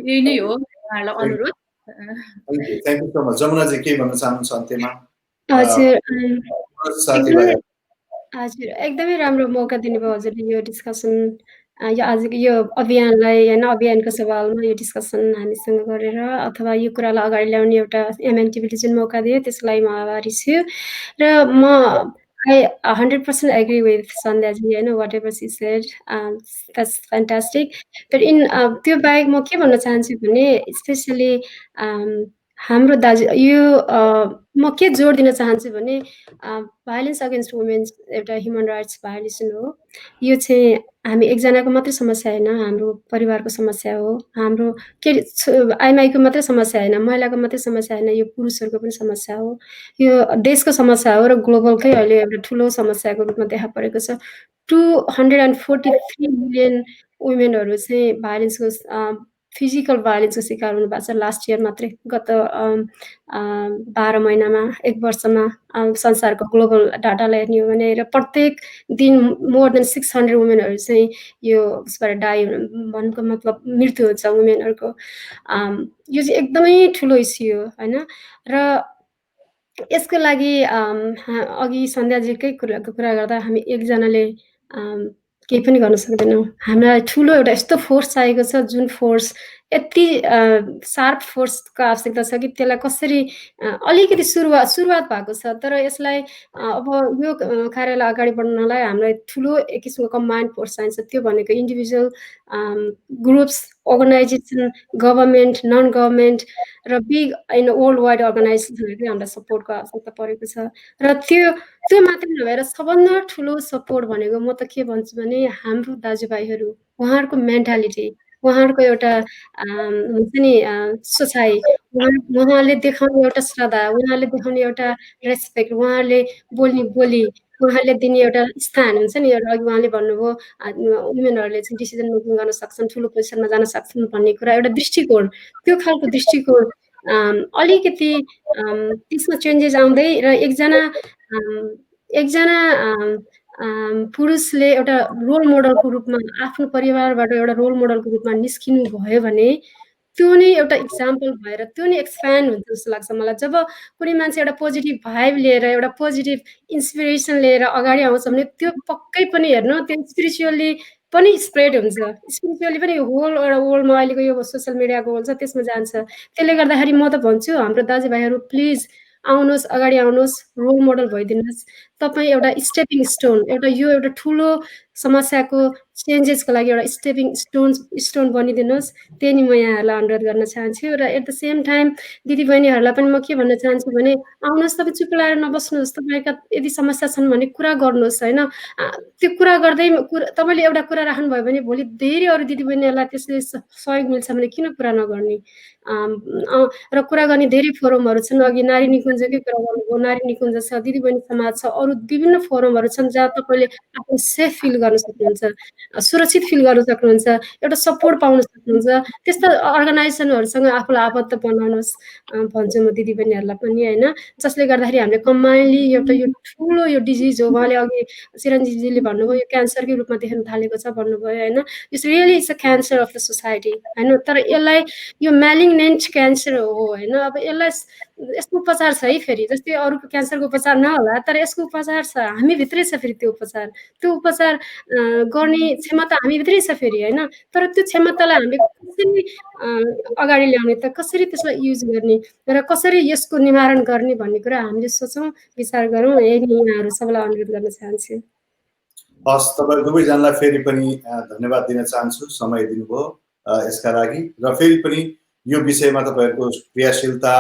यही नै हो उहाँहरूलाई अनुरोध। Thank you so much. Jamuna ji के भन्न चाहनुहुन्छ अन्त्यमा? हजुर हजुर एकदमै राम्रो मौका दिनुभयो हजुरले यो डिस्कसन यो आजको यो अभियानलाई होइन अभियानको सवालमा यो डिस्कसन हामीसँग गरेर अथवा यो कुरालाई अगाडि ल्याउने एउटा एमएनटिभीले जुन मौका दियो त्यसको लागि म आभारी छु। र म I 100% agree with Sandhyaji, you know, whatever she said. That's fantastic. But in त्यो बाहेक म के भन्न चाहन्छु भने स्पेसली हाम्रो दाजु यो म के जोड दिन चाहन्छु भने भायोलेन्स अगेन्स्ट वुमेन्स एउटा ह्युमन राइट्स भायोलेसन हो। यो चाहिँ हामी एकजनाको मात्रै समस्या होइन, हाम्रो परिवारको समस्या हो, हाम्रो के आइमाईको मात्रै समस्या होइन, महिलाको मात्रै समस्या होइन, यो पुरुषहरूको पनि समस्या हो, यो देशको समस्या हो र ग्लोबलकै अहिले एउटा ठुलो समस्याको रूपमा देखा परेको छ। 243 मिलियन वुमेनहरू चाहिँ भायोलेन्सको फिजिकल भायोलेन्सको शिकार हुनु भएको छ लास्ट इयर मात्रै, गत 12 महिनामा 1 वर्षमा संसारको ग्लोबल डाटालाई हेर्ने हो भने। र प्रत्येक दिन मोर देन 600 वुमेनहरू चाहिँ यो उसबाट डाई भन्नुको मतलब मृत्यु हुन्छ वुमेनहरूको। यो चाहिँ एकदमै ठुलो इस्यु हो होइन। र यसको लागि अघि सन्ध्याजीकै कुरा गर्दा हामी एकजनाले केही पनि गर्न सक्दैनौँ। हामीलाई ठुलो एउटा यस्तो फोर्स चाहिएको छ जुन फोर्स यति सार्प फोर्सको आवश्यकता छ कि त्यसलाई कसरी अलिकति सुरुवात भएको छ। तर यसलाई अब यो कार्यलाई अगाडि बढ्नलाई हामीलाई ठुलो एक किसिमको कम्बाइन्ड फोर्स चाहिन्छ। त्यो भनेको individual groups, organisation, government, non government र बिग होइन वर्ल्ड वाइड अर्गनाइजेसनहरूले हामीलाई सपोर्टको आवश्यकता परेको छ। र त्यो मात्रै नभएर सबभन्दा ठुलो सपोर्ट भनेको म त के भन्छु भने हाम्रो दाजुभाइहरू, उहाँहरूको मेन्टालिटी, उहाँहरूको एउटा हुन्छ नि सोचाइ, उहाँहरूले देखाउने एउटा श्रद्धा, उहाँहरूले देखाउने एउटा रेस्पेक्ट, उहाँहरूले बोल्ने बोली, उहाँहरूले दिने एउटा स्थान हुन्छ नि। एउटा अघि उहाँले भन्नुभयो वुमेनहरूले चाहिँ डिसिजन मेकिङ गर्न सक्छन्, ठुलो पोजिसनमा जान सक्छन् भन्ने कुरा, एउटा दृष्टिकोण, त्यो खालको दृष्टिकोण अलिकति त्यसमा चेन्जेस आउँदै र एकजना पुरुषले एउटा रोल मोडलको रूपमा आफ्नो परिवारबाट एउटा रोल मोडलको रूपमा निस्किनु भयो भने त्यो नै एउटा इक्जाम्पल भएर त्यो नै एक्सप्यान्ड हुन्छ जस्तो लाग्छ मलाई। जब कुनै मान्छे एउटा पोजिटिभ भाइब लिएर एउटा पोजिटिभ इन्सपिरेसन लिएर अगाडि आउँछ भने त्यो पक्कै पनि हेर्नु त्यो स्पिरिचुअली पनि स्प्रेड हुन्छ, स्पिरिचुअली पनि होल एउटा वर्ल्डमा अहिलेको यो सोसियल मिडियाको हुन्छ त्यसमा जान्छ। त्यसले गर्दाखेरि म त भन्छु हाम्रो दाजुभाइहरू प्लिज आउनुहोस्, अगाडि आउनुहोस्, रोल मोडल भइदिनुहोस्। तपाईँ एउटा स्टेपिङ स्टोन, एउटा यो एउटा ठुलो समस्याको चेन्जेसको लागि एउटा स्टेपिङ स्टोन बनिदिनुहोस्। त्यही नि म यहाँहरूलाई अनुरोध गर्न चाहन्छु। र एट द सेम टाइम दिदीबहिनीहरूलाई पनि म के भन्न चाहन्छु भने आउनुहोस्, तपाईँ चुप लागेर नबस्नुहोस्, तपाईँका यदि समस्या छन् भने कुरा गर्नुहोस् होइन। त्यो कुरा गर्दै तपाईँले एउटा कुरा राख्नुभयो भने भोलि धेरै अरू दिदीबहिनीहरूलाई त्यसले सहयोग मिल्छ भने किन कुरा नगर्ने। र कुरा गर्ने धेरै फोरमहरू छन्। अघि नारी निकुञ्जकै कुरा गर्नुभयो, नारी निकुञ्ज छ, दिदीबहिनी समाज छ, अरू विभिन्न फोरमहरू छन् जहाँ तपाईँले आफ्नो सेफ फिल गर्न सक्नुहुन्छ, सुरक्षित फिल गर्न सक्नुहुन्छ, एउटा सपोर्ट पाउन सक्नुहुन्छ। त्यस्ता अर्गनाइजेसनहरूसँग आफूलाई आबद्ध बनाउनुहोस् भन्छु म दिदीबहिनीहरूलाई पनि होइन। जसले गर्दाखेरि हामीले कम्बाइन्डली एउटा यो ठुलो यो डिजिज हो, उहाँले अघि चिरञ्जीवजीले भन्नुभयो यो क्यान्सरकै रूपमा देख्न थालेको छ भन्नुभयो होइन। It's really it's a cancer of the society होइन। तर यसलाई यो म्यालिग्नेन्ट क्यान्सर हो होइन। अब यसलाई यस्तो उपचार छ है, फेरि जस्तै अरूको क्यान्सरको उपचार नहोला तर यसको उपचार छ, हामीभित्रै छ फेरि त्यो उपचार गर्ने क्षमता हामीभित्रै छ फेरि होइन। तर त्यो क्षमतालाई हामीले कसरी अगाडि ल्याउने त, कसरी त्यसलाई युज गर्ने र कसरी यसको निवारण गर्ने भन्ने कुरा हामीले सोचौँ, विचार गरौँ। यही यहाँहरू सबैलाई अनुरोध गर्न चाहन्छु। हस्, तपाईँ दुवैजनालाई फेरि पनि धन्यवाद दिन चाहन्छु समय दिनुभयो यसका लागि। र फेरि पनि यो विषयमा तपाईँहरूको क्रियाशीलता,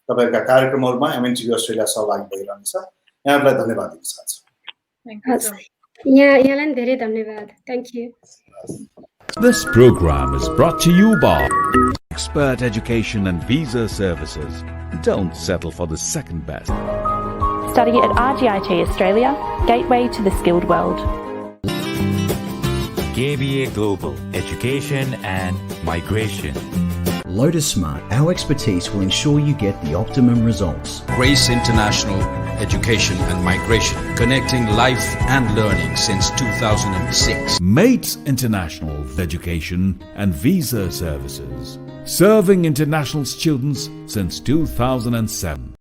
तपाईँहरूका कार्यक्रमहरूमा एमएनटिभी अस्ट्रेलिया सहभागी भइरहनेछ। यहाँहरूलाई धन्यवाद दिन चाहन्छु। यहाँलाई धेरै धन्यवाद। Thank you. This program is brought to you by Expert Education and Visa Services. Don't settle for the second best. Study at RGIT Australia, gateway to the skilled world. KBA Global Education and Migration. Lotus Smart, our expertise will ensure you get the optimum results. Grace International Education and Migration, connecting life and learning since 2006. Mates International Education and Visa Services, serving international students since 2007.